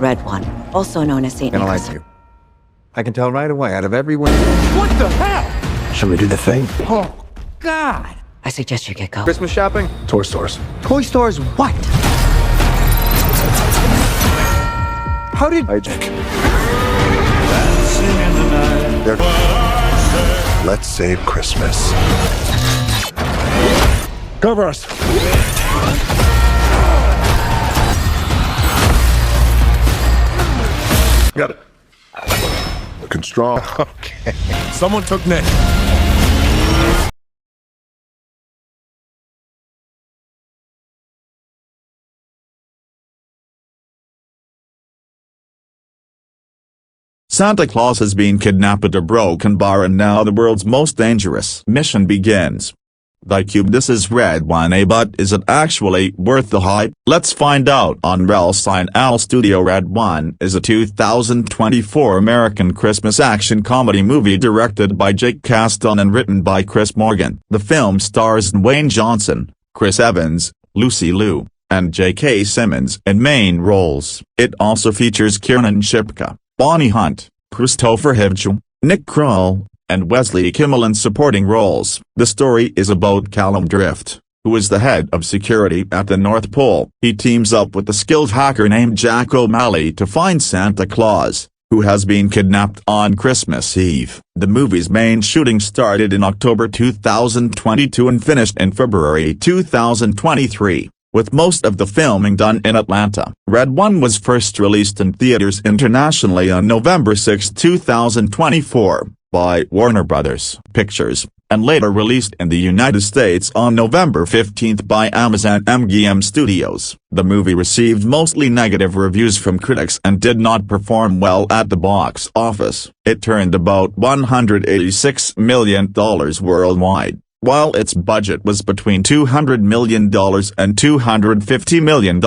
Red One, also known as St. Gonna Nicholas. like you. I can tell right away out of everyone. What the hell? Shall we do the thing? Oh, God. I suggest you get going. Christmas shopping? Toy stores. Toy stores what? How did... Let's save Christmas. Cover us. Got it. Looking strong. Okay. Someone took Nick. Santa Claus has been kidnapped at a broken bar and now the world's most dangerous mission begins. This is Red One, but is it actually worth the hype? Let's find out on ReelSignal Studio. Red One is a 2024 American Christmas action comedy movie directed by Jake Kasdan and written by Chris Morgan. The film stars Dwayne Johnson, Chris Evans, Lucy Liu, and J.K. Simmons in main roles. It also features Kiernan Shipka, Bonnie Hunt, Christopher Hivju, Nick Kroll, and Wesley Kimmel in supporting roles. The story is about Callum Drift, who is the head of security at the North Pole. He teams up with a skilled hacker named Jack O'Malley to find Santa Claus, who has been kidnapped on Christmas Eve. The movie's main shooting started in October 2022 and finished in February 2023. With most of the filming done in Atlanta. Red One was first released in theaters internationally on November 6, 2024, by Warner Bros. Pictures, and later released in the United States on November 15 by Amazon MGM Studios. The movie received mostly negative reviews from critics and did not perform well at the box office. It turned about $186 million worldwide, while its budget was between $200 million and $250 million,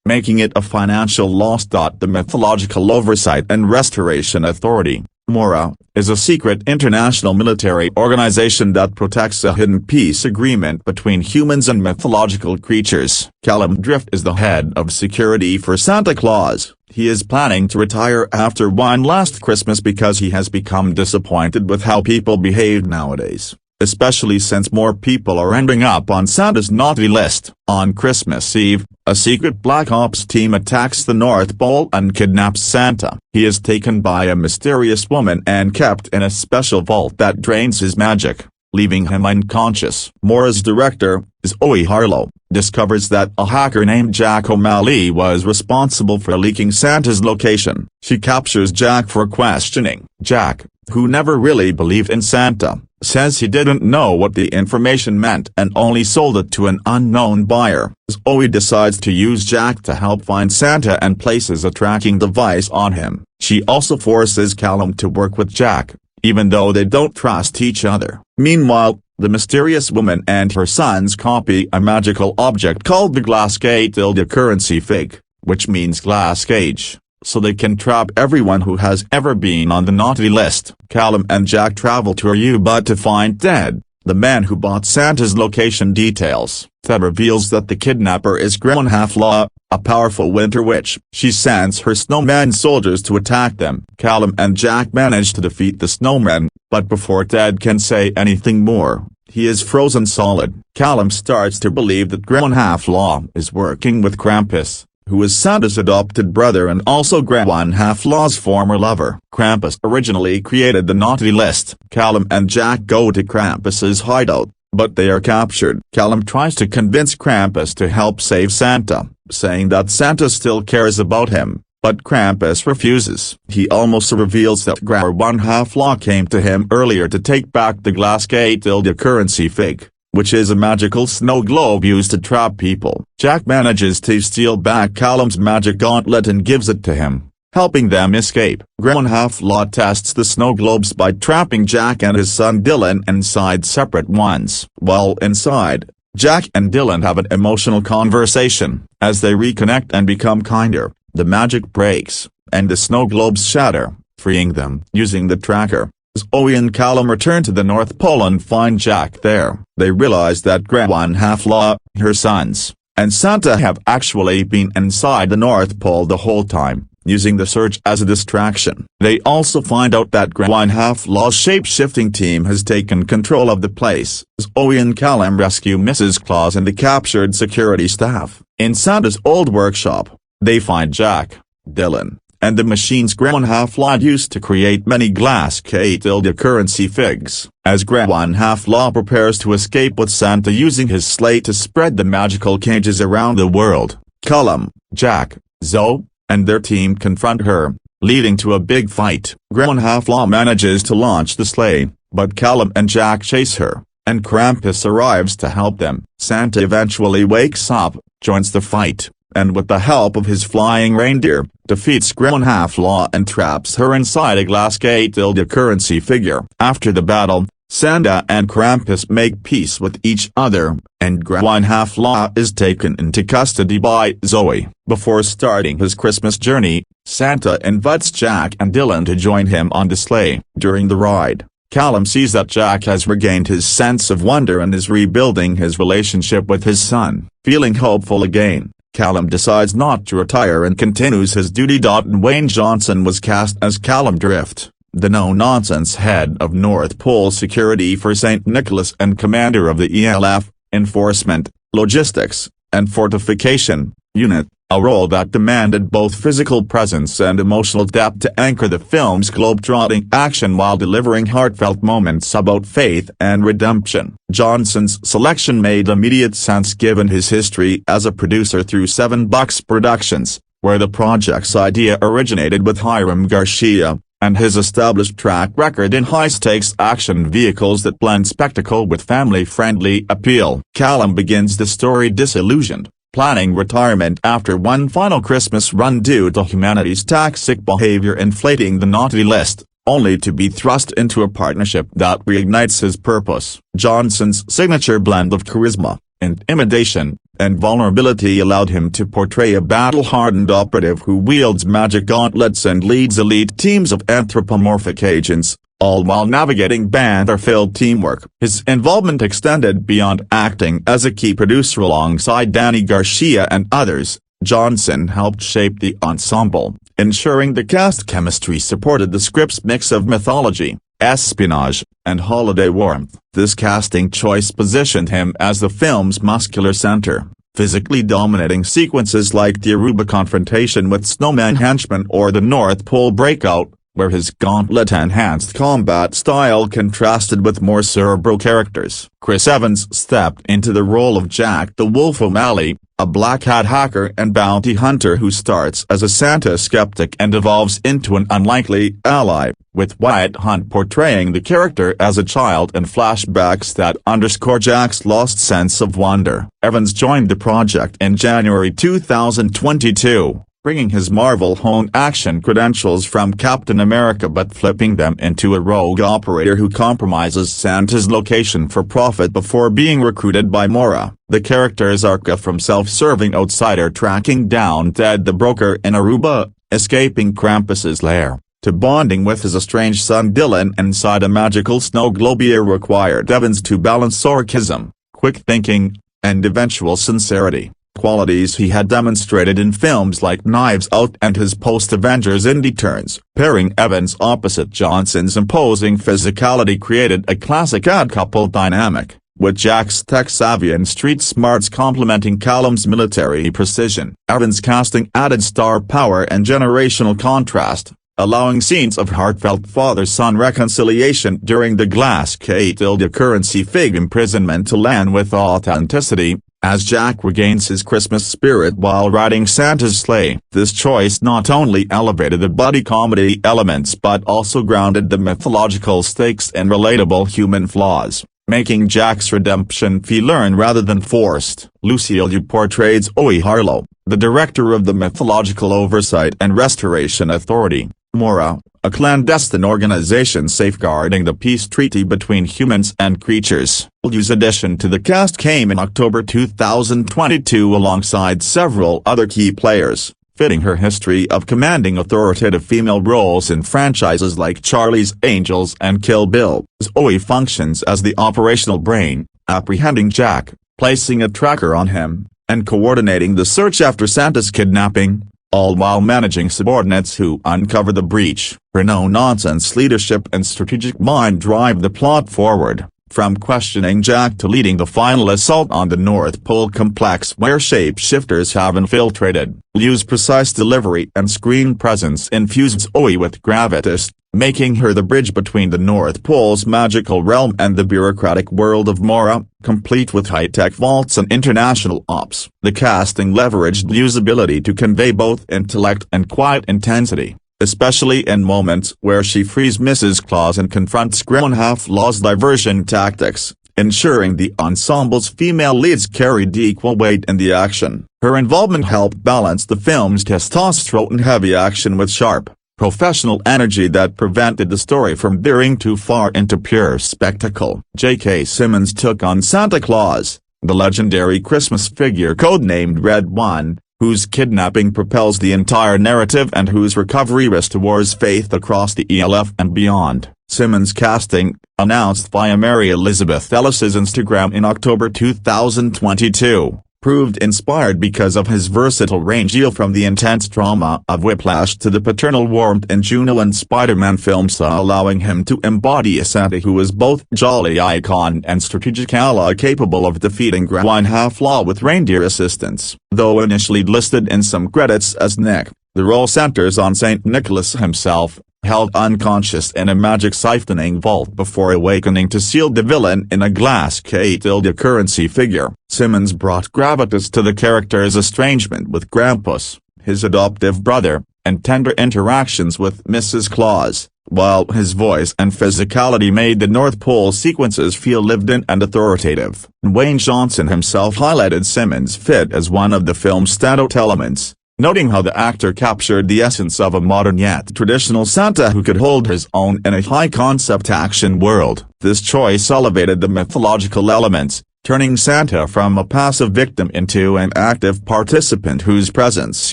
making it a financial loss. The Mythological Oversight and Restoration Authority, MORA, is a secret international military organization that protects a hidden peace agreement between humans and mythological creatures. Callum Drift is the head of security for Santa Claus. He is planning to retire after one last Christmas because he has become disappointed with how people behave nowadays, especially since more people are ending up on Santa's naughty list. On Christmas Eve, a secret Black Ops team attacks the North Pole and kidnaps Santa. He is taken by a mysterious woman and kept in a special vault that drains his magic, leaving him unconscious. Mora's director, Zoe Harlow, discovers that a hacker named Jack O'Malley was responsible for leaking Santa's location. She captures Jack for questioning. Jack, who never really believed in Santa, says he didn't know what the information meant and only sold it to an unknown buyer. Zoe decides to use Jack to help find Santa and places a tracking device on him. She also forces Callum to work with Jack, even though they don't trust each other. Meanwhile, the mysterious woman and her sons copy a magical object called the Glassgate currency fig, which means glass cage, so they can trap everyone who has ever been on the naughty list. Callum and Jack travel to Aruba to find Ted, the man who bought Santa's location details. Ted reveals that the kidnapper is Gremlin Half-Law, a powerful winter witch. She sends her snowman soldiers to attack them. Callum and Jack manage to defeat the snowmen, but before Ted can say anything more, he is frozen solid. Callum starts to believe that Gremlin Half-Law is working with Krampus, who is Santa's adopted brother and also Gremlin Half-Law's former lover. Krampus originally created the naughty list. Callum and Jack go to Krampus's hideout, but they are captured. Callum tries to convince Krampus to help save Santa, saying that Santa still cares about him, but Krampus refuses. He also reveals that Gremlin Half-Law came to him earlier to take back the Glassgate currency fig, which is a magical snow globe used to trap people. Jack manages to steal back Callum's magic gauntlet and gives it to him, helping them escape. Gremlin Half-Law tests the snow globes by trapping Jack and his son Dylan inside separate ones. While inside, Jack and Dylan have an emotional conversation. As they reconnect and become kinder, the magic breaks, and the snow globes shatter, freeing them. Using the tracker, Zoe and Callum return to the North Pole and find Jack there. They realize that Gremlin Half-Law, her sons, and Santa have actually been inside the North Pole the whole time. using the search as a distraction. They also find out that Red Half-Law's shape-shifting team has taken control of the place. Zoe and Callum rescue Mrs. Claus and the captured security staff. In Santa's old workshop, they find Jack, Dylan, and the machines Red Half-Law used to create many glass currency figs. As Red Half-Law prepares to escape with Santa using his sleigh to spread the magical cages around the world, Callum, Jack, Zoe, and their team confront her, leading to a big fight. Red Half-Law manages to launch the sleigh, but Callum and Jack chase her, and Krampus arrives to help them. Santa eventually wakes up, joins the fight, and with the help of his flying reindeer, defeats Red Half-Law and traps her inside a glass currency figure. After the battle, Santa and Krampus make peace with each other, and Red Half-Law is taken into custody by Zoe. Before starting his Christmas journey, Santa invites Jack and Dylan to join him on the sleigh. During the ride, Callum sees that Jack has regained his sense of wonder and is rebuilding his relationship with his son. Feeling hopeful again, Callum decides not to retire and continues his duty. Dwayne Johnson was cast as Callum Drift, the no-nonsense head of North Pole security for St. Nicholas and commander of the ELF, Enforcement, Logistics, and Fortification, Unit, a role that demanded both physical presence and emotional depth to anchor the film's globe-trotting action while delivering heartfelt moments about faith and redemption. Johnson's selection made immediate sense given his history as a producer through 7 Bucks Productions, where the project's idea originated with Hiram Garcia, and his established track record in high-stakes action vehicles that blend spectacle with family-friendly appeal. Callum begins the story disillusioned, planning retirement after one final Christmas run due to humanity's toxic behavior inflating the naughty list, only to be thrust into a partnership that reignites his purpose. Johnson's signature blend of charisma, intimidation, and vulnerability allowed him to portray a battle-hardened operative who wields magic gauntlets and leads elite teams of anthropomorphic agents, all while navigating banter-filled teamwork. His involvement extended beyond acting as a key producer alongside Danny Garcia and others. Johnson helped shape the ensemble, ensuring the cast chemistry supported the script's mix of mythology, espionage, and holiday warmth. This casting choice positioned him as the film's muscular center, physically dominating sequences like the Aruba confrontation with snowman henchmen or the North Pole breakout, where his gauntlet-enhanced combat style contrasted with more cerebral characters. Chris Evans stepped into the role of Jack the Wolf O'Malley, a black hat hacker and bounty hunter who starts as a Santa skeptic and evolves into an unlikely ally, with Wyatt Hunt portraying the character as a child and flashbacks that underscore Jack's lost sense of wonder. Evans joined the project in January 2022. Bringing his Marvel-honed action credentials from Captain America but flipping them into a rogue operator who compromises Santa's location for profit before being recruited by Mora. The character's arc from self-serving outsider tracking down Ted the broker in Aruba, escaping Krampus's lair, to bonding with his estranged son Dylan inside a magical snow globe required Evans to balance sarcasm, quick thinking, and eventual sincerity, qualities he had demonstrated in films like Knives Out and his post-Avengers indie turns. Pairing Evans opposite Johnson's imposing physicality created a classic odd-couple dynamic, with Jack's tech-savvy and street smarts complementing Callum's military precision. Evans' casting added star power and generational contrast, allowing scenes of heartfelt father-son reconciliation during the glass currency fig imprisonment to land with authenticity, as Jack regains his Christmas spirit while riding Santa's sleigh. This choice not only elevated the buddy comedy elements but also grounded the mythological stakes and relatable human flaws, making Jack's redemption feel earned rather than forced. Lucille Yu portrayed Zoe Harlow, the director of the Mythological Oversight and Restoration Authority, Mora, a clandestine organization safeguarding the peace treaty between humans and creatures. Yu's addition to the cast came in October 2022 alongside several other key players, fitting her history of commanding authoritative female roles in franchises like Charlie's Angels and Kill Bill. Zoe functions as the operational brain, apprehending Jack, placing a tracker on him, and coordinating the search after Santa's kidnapping. all while managing subordinates who uncover the breach. Her no-nonsense leadership and strategic mind drive the plot forward, from questioning Jack to leading the final assault on the North Pole complex where shapeshifters have infiltrated. Liu's precise delivery and screen presence infuses Zoe with gravitas, making her the bridge between the North Pole's magical realm and the bureaucratic world of Mora, complete with high-tech vaults and international ops. The casting leveraged Liu's ability to convey both intellect and quiet intensity, especially in moments where she frees Mrs. Claus and confronts Half-Law's diversion tactics, ensuring the ensemble's female leads carried equal weight in the action. Her involvement helped balance the film's testosterone-heavy action with sharp, professional energy that prevented the story from veering too far into pure spectacle. J.K. Simmons took on Santa Claus, the legendary Christmas figure codenamed Red One, whose kidnapping propels the entire narrative and whose recovery restores faith across the ELF and beyond. Simmons' casting, announced via Mary Elizabeth Ellis's Instagram in October 2022, proved inspired because of his versatile range from the intense drama of Whiplash to the paternal warmth in Juno and Spider-Man films, allowing him to embody a Santa who is both jolly icon and strategic ally capable of defeating Half-Law with reindeer assistance. Though initially listed in some credits as Nick, the role centers on St. Nicholas himself, held unconscious in a magic siphoning vault before awakening to seal the villain in a glass currency figure. Simmons brought gravitas to the character's estrangement with Krampus, his adoptive brother, and tender interactions with Mrs. Claus, while his voice and physicality made the North Pole sequences feel lived-in and authoritative. Dwayne Johnson himself highlighted Simmons' fit as one of the film's standout elements, noting how the actor captured the essence of a modern yet traditional Santa who could hold his own in a high-concept action world. This choice elevated the mythological elements, turning Santa from a passive victim into an active participant whose presence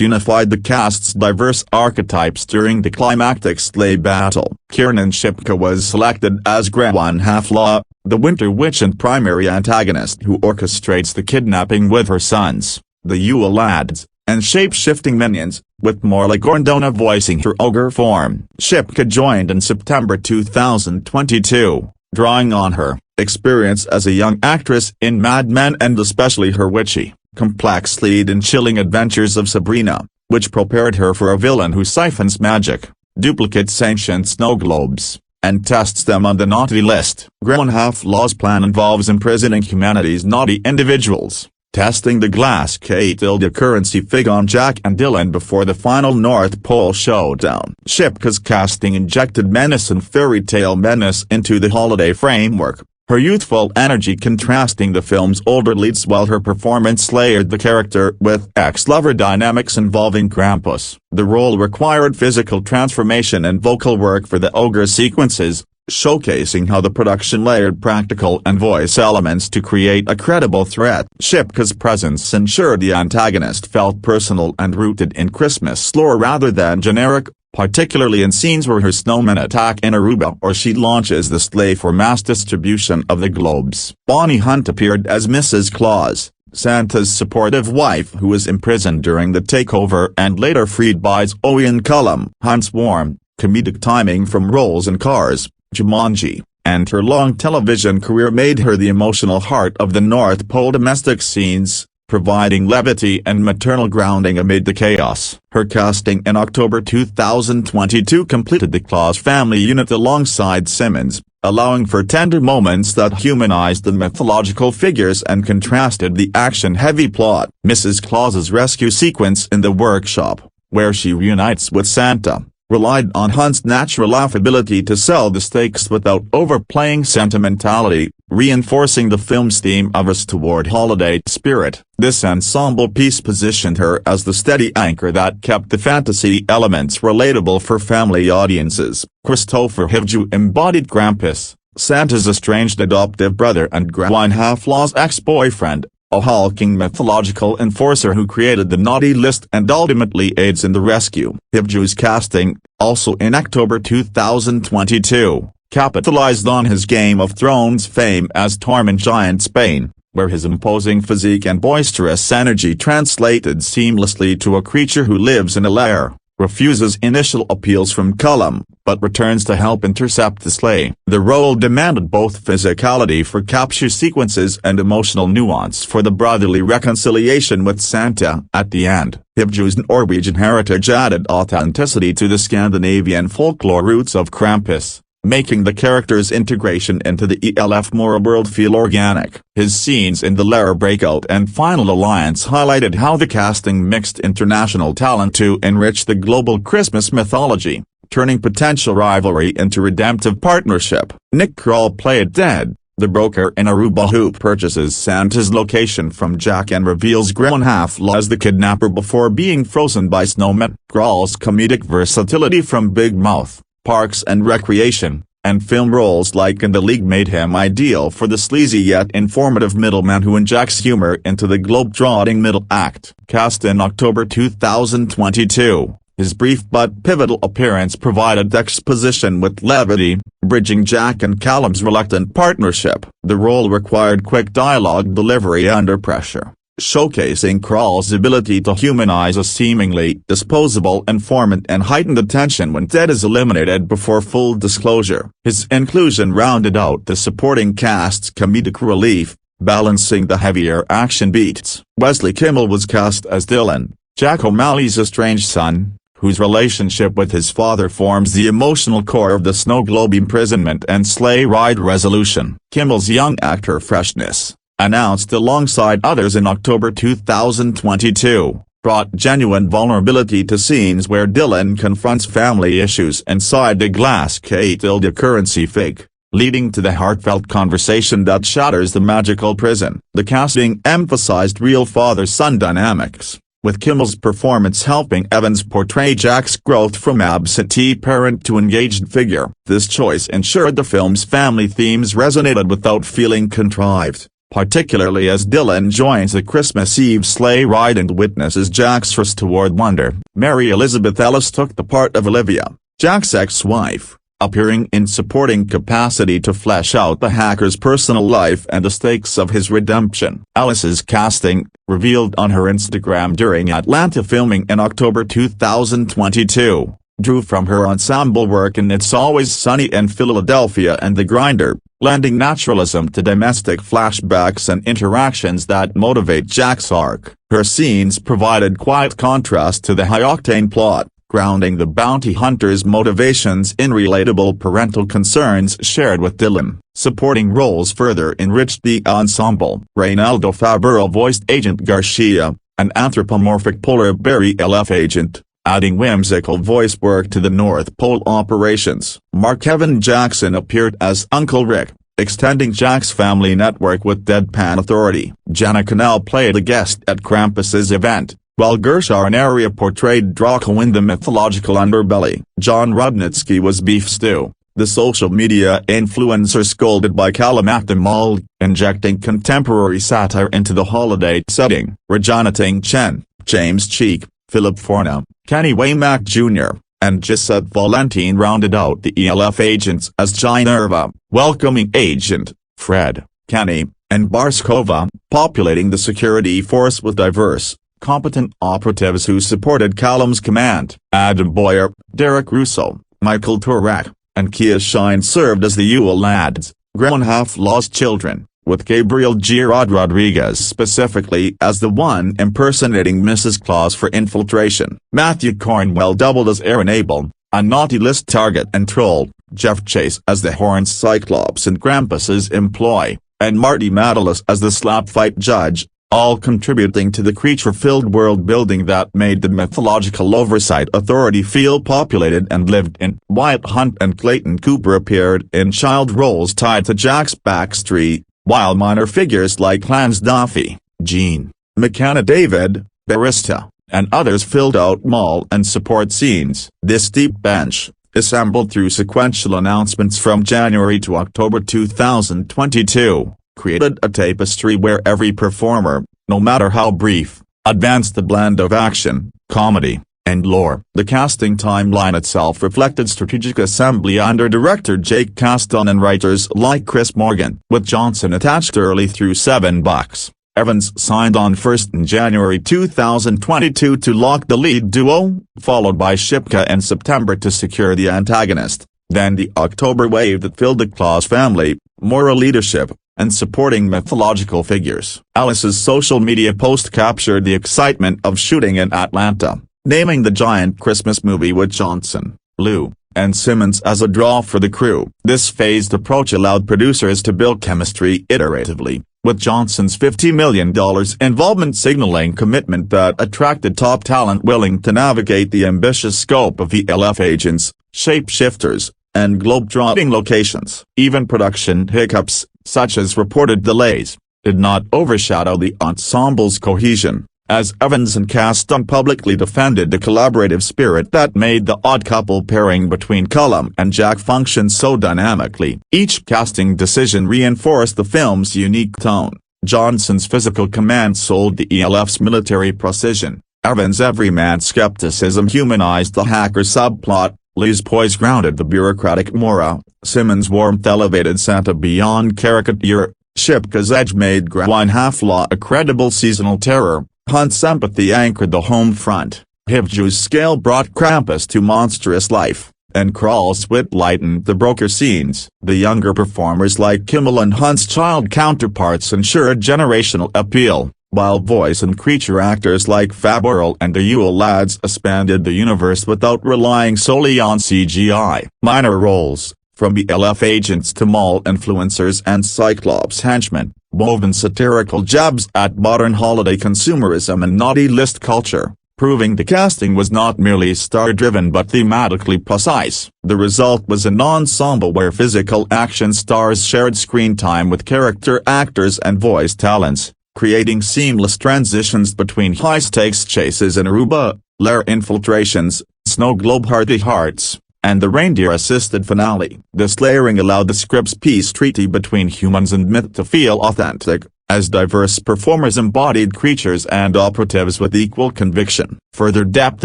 unified the cast's diverse archetypes during the climactic sleigh battle. Kiernan Shipka was selected as Half-Law, the Winter Witch and primary antagonist who orchestrates the kidnapping with her sons, the Yule lads, and shape-shifting minions, with Morla Gordona voicing her ogre form. Shipka joined in September 2022, drawing on her experience as a young actress in Mad Men and especially her witchy, complex lead in Chilling Adventures of Sabrina, which prepared her for a villain who siphons magic, duplicates ancient snow globes, and tests them on the naughty list. Half-Law's plan involves imprisoning humanity's naughty individuals, testing the glass currency fig on Jack and Dylan before the final North Pole showdown. Shipka's casting injected menace and fairy tale menace into the holiday framework, her youthful energy contrasting the film's older leads while her performance layered the character with ex-lover dynamics involving Krampus. The role required physical transformation and vocal work for the ogre sequences, showcasing how the production layered practical and voice elements to create a credible threat. Shipka's presence ensured the antagonist felt personal and rooted in Christmas lore rather than generic, particularly in scenes where her snowmen attack in Aruba or she launches the sleigh for mass distribution of the globes. Bonnie Hunt appeared as Mrs. Claus, Santa's supportive wife who was imprisoned during the takeover and later freed by Zoe and Callum. Hunt's warm, comedic timing from roles in Cars, Jumanji, and her long television career made her the emotional heart of the North Pole domestic scenes, providing levity and maternal grounding amid the chaos. Her casting in October 2022 completed the Claus family unit alongside Simmons, allowing for tender moments that humanized the mythological figures and contrasted the action-heavy plot. Mrs. Claus's rescue sequence in the workshop, where she reunites with Santa, relied on Hunt's natural affability to sell the stakes without overplaying sentimentality, reinforcing the film's theme of a toward holiday spirit. This ensemble piece positioned her as the steady anchor that kept the fantasy elements relatable for family audiences. Christopher Hivju embodied Krampus, Santa's estranged adoptive brother and Half-Law's ex-boyfriend, a hulking mythological enforcer who created the naughty list and ultimately aids in the rescue. Hivju's casting, also in October 2022, capitalized on his Game of Thrones fame as Tormund Giant Spain, where his imposing physique and boisterous energy translated seamlessly to a creature who lives in a lair, refuses initial appeals from Callum, but returns to help intercept the sleigh. The role demanded both physicality for capture sequences and emotional nuance for the brotherly reconciliation with Santa at the end. Hivju's Norwegian heritage added authenticity to the Scandinavian folklore roots of Krampus, making the character's integration into the ELF more world feel organic. His scenes in the lair breakout and final alliance highlighted how the casting mixed international talent to enrich the global Christmas mythology, turning potential rivalry into redemptive partnership. Nick Kroll played Ted, the broker in Aruba who purchases Santa's location from Jack and reveals Greenhalgh as the kidnapper before being frozen by snowmen. Kroll's comedic versatility from Big Mouth, Parks and Recreation, and film roles like In the League made him ideal for the sleazy yet informative middleman who injects humor into the globe-trotting middle act. Cast in October 2022, his brief but pivotal appearance provided exposition with levity, bridging Jack and Callum's reluctant partnership. The role required quick dialogue delivery under pressure, showcasing Kroll's ability to humanize a seemingly disposable informant and heighten the tension when Ted is eliminated before full disclosure. His inclusion rounded out the supporting cast's comedic relief, balancing the heavier action beats. Wesley Kimmel was cast as Dylan, Jack O'Malley's estranged son, whose relationship with his father forms the emotional core of the snow globe imprisonment and sleigh ride resolution. Kimmel's young actor freshness, announced alongside others in October 2022, brought genuine vulnerability to scenes where Dylan confronts family issues inside the glass currency fig, leading to the heartfelt conversation that shatters the magical prison. The casting emphasized real father-son dynamics, with Kimmel's performance helping Evans portray Jack's growth from absentee parent to engaged figure. This choice ensured the film's family themes resonated without feeling contrived, particularly as Dylan joins the Christmas Eve sleigh ride and witnesses Jack's first toward wonder. Mary Elizabeth Ellis took the part of Olivia, Jack's ex-wife, appearing in supporting capacity to flesh out the hacker's personal life and the stakes of his redemption. Ellis's casting, revealed on her Instagram during Atlanta filming in October 2022, drew from her ensemble work in It's Always Sunny in Philadelphia and The Grinder, blending naturalism to domestic flashbacks and interactions that motivate Jack's arc. Her scenes provided quiet contrast to the high-octane plot, grounding the bounty hunter's motivations in relatable parental concerns shared with Dylan. Supporting roles further enriched the ensemble. Reynaldo Fabero voiced Agent Garcia, an anthropomorphic polar bear ELF agent, adding whimsical voice work to the North Pole operations. Mark Evan Jackson appeared as Uncle Rick, extending Jack's family network with deadpan authority. Jenna Cannell played a guest at Krampus's event, while Gershon Area portrayed Draco in the mythological underbelly. John Rudnitsky was Beef Stew, the social media influencer scolded by Callum at the mall, injecting contemporary satire into the holiday setting. Regina Ting Chen, James Cheek, Philip Forna, Kenny Waymack Jr., and Gisette Valentine rounded out the ELF agents as Ginerva, welcoming Agent Fred, Kenny, and Barskova, populating the security force with diverse, competent operatives who supported Callum's command. Adam Boyer, Derek Russo, Michael Turek, and Kia Shine served as the Yule lads, Greenhalgh's children, with Gabriel Girard Rodriguez specifically as the one impersonating Mrs. Claus for infiltration. Matthew Cornwell doubled as Aaron Abel, a naughty list target and troll, Jeff Chase as the Horned Cyclops in Krampus's employ, and Marty Matalas as the slap fight judge, all contributing to the creature-filled world-building that made the mythological oversight authority feel populated and lived in. Wyatt Hunt and Clayton Cooper appeared in child roles tied to Jack's backstory, while minor figures like Lance Duffy, Gene, McKenna David, Barista, and others filled out mall and support scenes. This deep bench, assembled through sequential announcements from January to October 2022, created a tapestry where every performer, no matter how brief, advanced the blend of action, comedy, and lore. The casting timeline itself reflected strategic assembly under director Jake Kasdan and writers like Chris Morgan. With Johnson attached early through $7, Evans signed on first in January 2022 to lock the lead duo, followed by Shipka in September to secure the antagonist. Then the October wave that filled the Claus family, moral leadership, and supporting mythological figures. Alice's social media post captured the excitement of shooting in Atlanta, naming the giant Christmas movie with Johnson, Liu, and Simmons as a draw for the crew. This phased approach allowed producers to build chemistry iteratively, with Johnson's $50 million involvement signaling commitment that attracted top talent willing to navigate the ambitious scope of ELF agents, shapeshifters, and globe-trotting locations. Even production hiccups, such as reported delays, did not overshadow the ensemble's cohesion, as Evans and Kasdan publicly defended the collaborative spirit that made the odd couple pairing between Callum and Jack function so dynamically. Each casting decision reinforced the film's unique tone. Johnson's physical command sold the ELF's military precision. Evans' everyman skepticism humanized the hacker subplot. Liu's poise grounded the bureaucratic Mora. Simmons' warmth elevated Santa beyond caricature. Shipka's edge made Growine Half-Law a credible seasonal terror. Hunt's empathy anchored the home front. Hivju's scale brought Krampus to monstrous life, and Krall's wit lightened the broker scenes. The younger performers like Kimmel and Hunt's child counterparts ensured generational appeal, while voice and creature actors like Fab Earl and the Yule Lads expanded the universe without relying solely on CGI. Minor roles, from ELF agents to mall influencers and Cyclops henchmen, woven satirical jabs at modern holiday consumerism and naughty list culture, proving the casting was not merely star-driven but thematically precise. The result was an ensemble where physical action stars shared screen time with character actors and voice talents, creating seamless transitions between high-stakes chases in Aruba, lair infiltrations, snow globe hearty hearts, and the reindeer-assisted finale. This layering allowed the script's peace treaty between humans and myth to feel authentic, as diverse performers embodied creatures and operatives with equal conviction. Further depth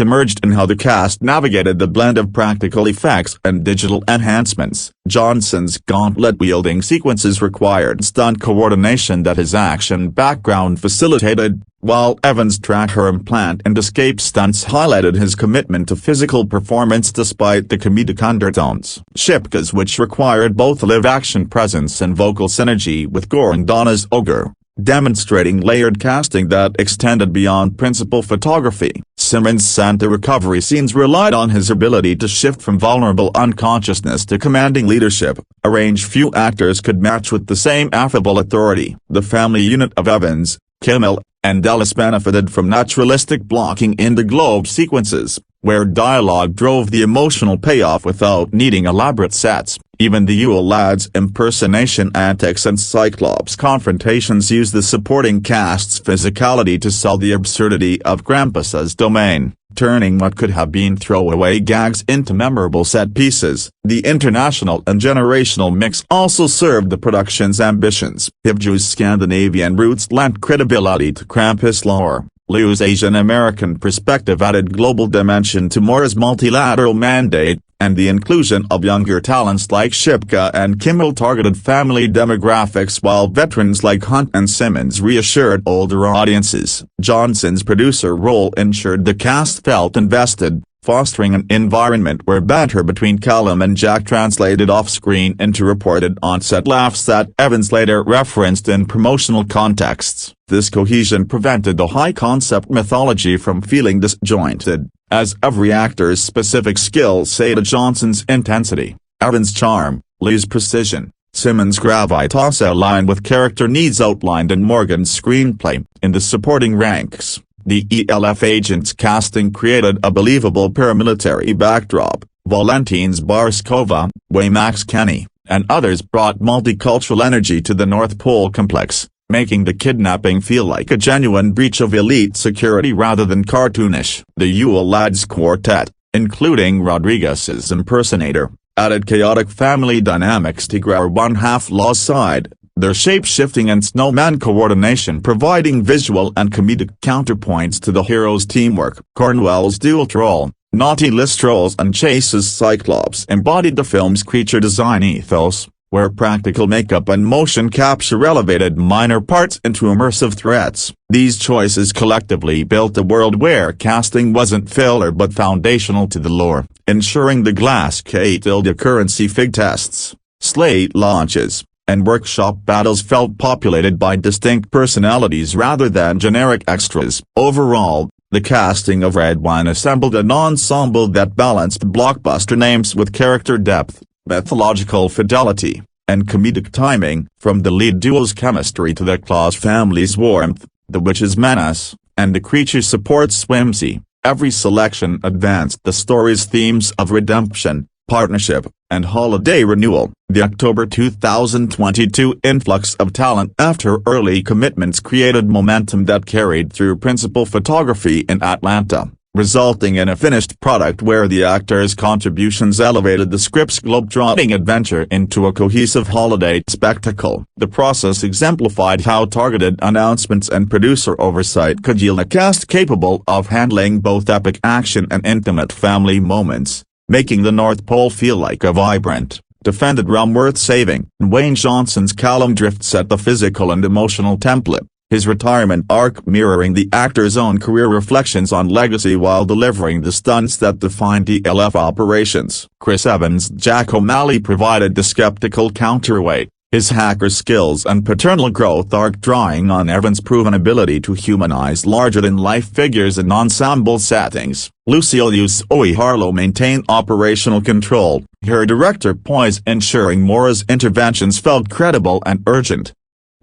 emerged in how the cast navigated the blend of practical effects and digital enhancements. Johnson's gauntlet-wielding sequences required stunt coordination that his action background facilitated, while Evans' tracker implant and escape stunts highlighted his commitment to physical performance despite the comedic undertones. Shipka's, which required both live-action presence and vocal synergy with Donna's Ogre, demonstrating layered casting that extended beyond principal photography. Simmons' Santa recovery scenes relied on his ability to shift from vulnerable unconsciousness to commanding leadership, a range few actors could match with the same affable authority. The family unit of Evans, Kimmel, and Ellis benefited from naturalistic blocking in the globe sequences, where dialogue drove the emotional payoff without needing elaborate sets. Even the Yule Lads' impersonation antics and Cyclops confrontations used the supporting cast's physicality to sell the absurdity of Krampus's domain, turning what could have been throwaway gags into memorable set pieces. The international and generational mix also served the production's ambitions. Hivju's Scandinavian roots lent credibility to Krampus lore. Liu's Asian American perspective added global dimension to Mora's multilateral mandate, and the inclusion of younger talents like Shipka and Kimmel targeted family demographics while veterans like Hunt and Simmons reassured older audiences. Johnson's producer role ensured the cast felt invested, fostering an environment where banter between Callum and Jack translated off-screen into reported on-set laughs that Evans later referenced in promotional contexts. This cohesion prevented the high-concept mythology from feeling disjointed, as every actor's specific skills aided Johnson's intensity. Evans' charm, Liu's precision, Simmons' gravitas aligned with character needs outlined in Morgan's screenplay. In the supporting ranks, the ELF agents casting created a believable paramilitary backdrop. Valentines Barskova, Waymax Kenny, and others brought multicultural energy to the North Pole complex, making the kidnapping feel like a genuine breach of elite security rather than cartoonish. The Yule Lads quartet, including Rodriguez's impersonator, added chaotic family dynamics to Growine Half-Law's side, their shape-shifting and snowman coordination providing visual and comedic counterpoints to the heroes' teamwork. Cornwell's dual role, Naughty List roles and Chase's Cyclops embodied the film's creature design ethos, where practical makeup and motion capture elevated minor parts into immersive threats. These choices collectively built a world where casting wasn't filler but foundational to the lore, ensuring the Glass K-tilde currency fig tests, slate launches, and workshop battles felt populated by distinct personalities rather than generic extras. Overall, the casting of Red One assembled an ensemble that balanced blockbuster names with character depth, mythological fidelity, and comedic timing. From the lead duo's chemistry to the Claus family's warmth, the witch's menace, and the creature's support's whimsy, every selection advanced the story's themes of redemption, partnership, and holiday renewal. The October 2022 influx of talent after early commitments created momentum that carried through principal photography in Atlanta, resulting in a finished product where the actors' contributions elevated the script's globe-trotting adventure into a cohesive holiday spectacle. The process exemplified how targeted announcements and producer oversight could yield a cast capable of handling both epic action and intimate family moments, making the North Pole feel like a vibrant, defended realm worth saving. Dwayne Johnson's Callum Drift set the physical and emotional template, his retirement arc mirroring the actor's own career reflections on legacy while delivering the stunts that defined ELF operations. Chris Evans' Jack O'Malley provided the skeptical counterweight, his hacker skills and paternal growth arc drawing on Evans' proven ability to humanize larger-than-life figures in ensemble settings. Lucille Zoe Harlow maintained operational control, her director poise ensuring Mora's interventions felt credible and urgent.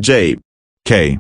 J.K.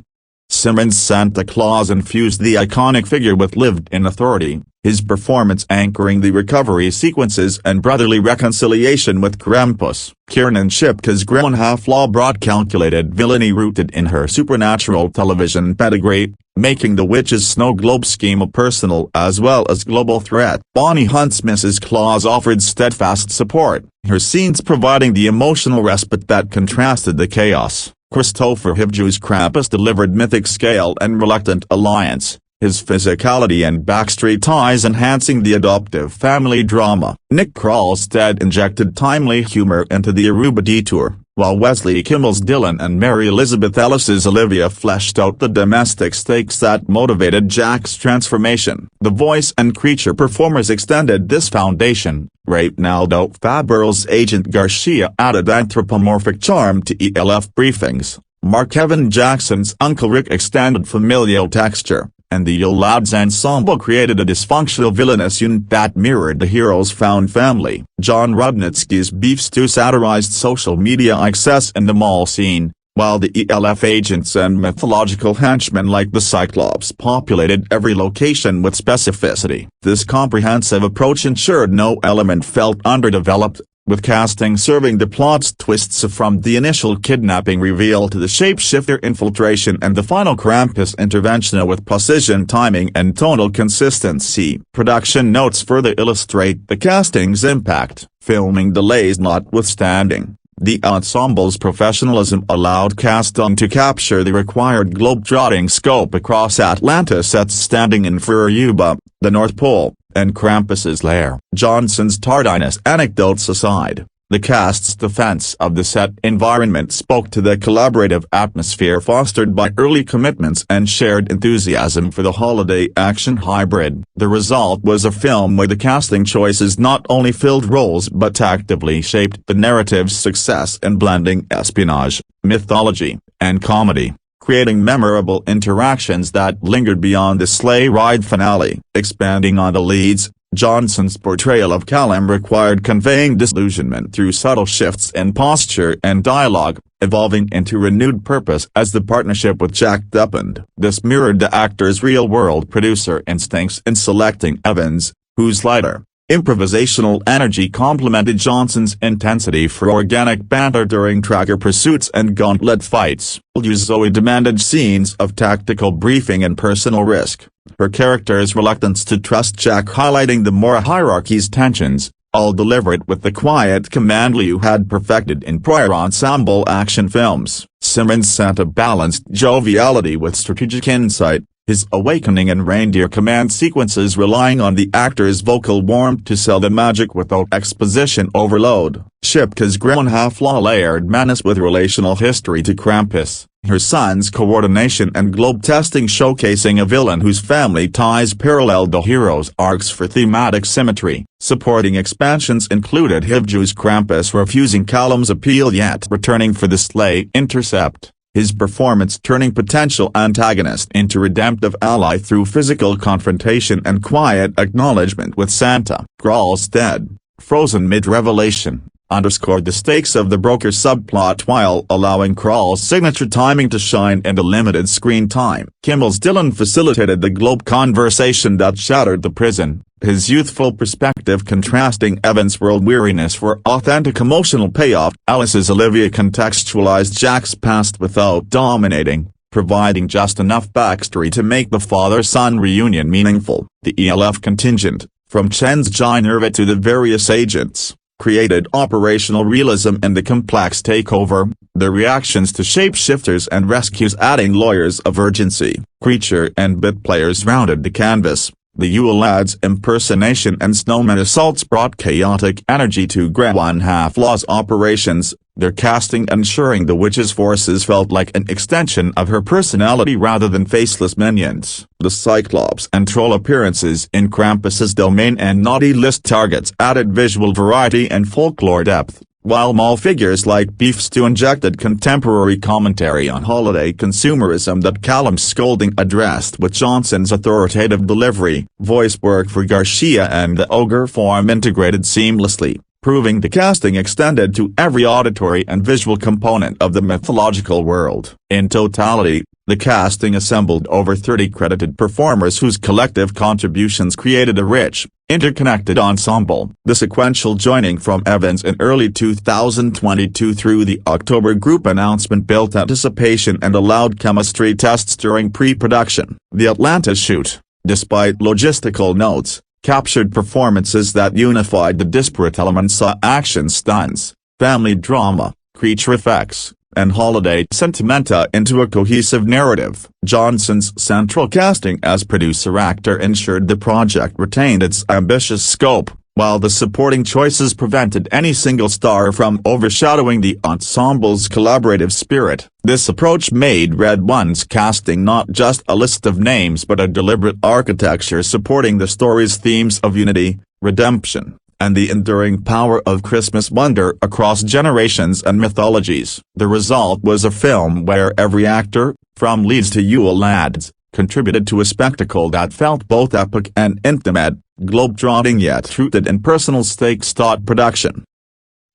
Simmons' Santa Claus infused the iconic figure with lived-in authority, his performance anchoring the recovery sequences and brotherly reconciliation with Krampus. Kiernan Shipka's Grown Half-Law brought calculated villainy rooted in her supernatural television pedigree, making the witch's snow globe scheme a personal as well as global threat. Bonnie Hunt's Mrs. Claus offered steadfast support, her scenes providing the emotional respite that contrasted the chaos. Christopher Hivju's Krampus delivered mythic scale and reluctant alliance, his physicality and backstreet ties enhancing the adoptive family drama. Nick Krollstead injected timely humor into the Aruba detour, while Wesley Kimmel's Dylan and Mary Elizabeth Ellis's Olivia fleshed out the domestic stakes that motivated Jack's transformation. The voice and creature performers extended this foundation. Reynaldo Faber's Agent Garcia added anthropomorphic charm to ELF briefings, Mark Evan Jackson's Uncle Rick extended familial texture, and the Yo Lads ensemble created a dysfunctional villainous unit that mirrored the hero's found family. John Rudnitsky's Beef Stew satirized social media excess in the mall scene, while the ELF agents and mythological henchmen like the Cyclops populated every location with specificity. This comprehensive approach ensured no element felt underdeveloped, with casting serving the plot's twists from the initial kidnapping reveal to the shapeshifter infiltration and the final Krampus intervention with precision timing and tonal consistency. Production notes further illustrate the casting's impact, filming delays notwithstanding. The ensemble's professionalism allowed casting to capture the required globe-trotting scope across Atlanta sets standing in for Aruba, the North Pole, and Krampus's lair. Johnson's tardiness anecdotes aside, the cast's defense of the set environment spoke to the collaborative atmosphere fostered by early commitments and shared enthusiasm for the holiday action hybrid. The result was a film where the casting choices not only filled roles but actively shaped the narrative's success in blending espionage, mythology, and comedy, creating memorable interactions that lingered beyond the sleigh ride finale. Expanding on the leads, Johnson's portrayal of Callum required conveying disillusionment through subtle shifts in posture and dialogue, evolving into renewed purpose as the partnership with Jack deepened. This mirrored the actor's real-world producer instincts in selecting Evans, whose lighter, improvisational energy complemented Johnson's intensity for organic banter during tracker pursuits and gauntlet fights. Zoe demanded scenes of tactical briefing and personal risk, her character's reluctance to trust Jack highlighting the Mora hierarchy's tensions, all delivered with the quiet command Liu had perfected in prior ensemble action films. Simmons' Santa balanced joviality with strategic insight, his awakening and reindeer command sequences relying on the actor's vocal warmth to sell the magic without exposition overload. Shipka's grown half-law layered menace with relational history to Krampus, her son's coordination and globe testing showcasing a villain whose family ties paralleled the hero's arcs for thematic symmetry. Supporting expansions included Hivju's Krampus refusing Callum's appeal yet returning for the sleigh intercept, his performance turning potential antagonist into redemptive ally through physical confrontation and quiet acknowledgement with Santa. Grawl's dead, frozen mid-revelation, underscored the stakes of the broker subplot while allowing Crawl's signature timing to shine and a limited screen time. Kimmel's Dylan facilitated the globe conversation that shattered the prison, his youthful perspective contrasting Evan's world weariness for authentic emotional payoff. Alice's Olivia contextualized Jack's past without dominating, providing just enough backstory to make the father-son reunion meaningful. The ELF contingent, from Chen's Ginerva to the various agents, created operational realism in the complex takeover, the reactions to shapeshifters and rescues adding layers of urgency. Creature and bit players rounded the canvas. The Yule Lads' impersonation and snowman assaults brought chaotic energy to Red One half-law's operations, their casting ensuring the witch's forces felt like an extension of her personality rather than faceless minions. The Cyclops and Troll appearances in Krampus's domain and naughty list targets added visual variety and folklore depth, while mall figures like Beef Stew injected contemporary commentary on holiday consumerism that Callum's scolding addressed with Johnson's authoritative delivery. Voice work for Garcia and the ogre form integrated seamlessly, proving the casting extended to every auditory and visual component of the mythological world. In totality, the casting assembled over 30 credited performers whose collective contributions created a rich, interconnected ensemble. The sequential joining from Evans in early 2022 through the October group announcement built anticipation and allowed chemistry tests during pre-production. The Atlanta shoot, despite logistical notes, captured performances that unified the disparate elements of action stunts, family drama, creature effects, and holiday sentimenta into a cohesive narrative. Johnson's central casting as producer-actor ensured the project retained its ambitious scope, while the supporting choices prevented any single star from overshadowing the ensemble's collaborative spirit. This approach made Red One's casting not just a list of names but a deliberate architecture supporting the story's themes of unity, redemption, and the enduring power of Christmas wonder across generations and mythologies. The result was a film where every actor, from leads to Yule Lads, contributed to a spectacle that felt both epic and intimate, globe-trotting yet rooted in personal stakes. Production,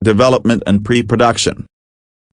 development and pre-production.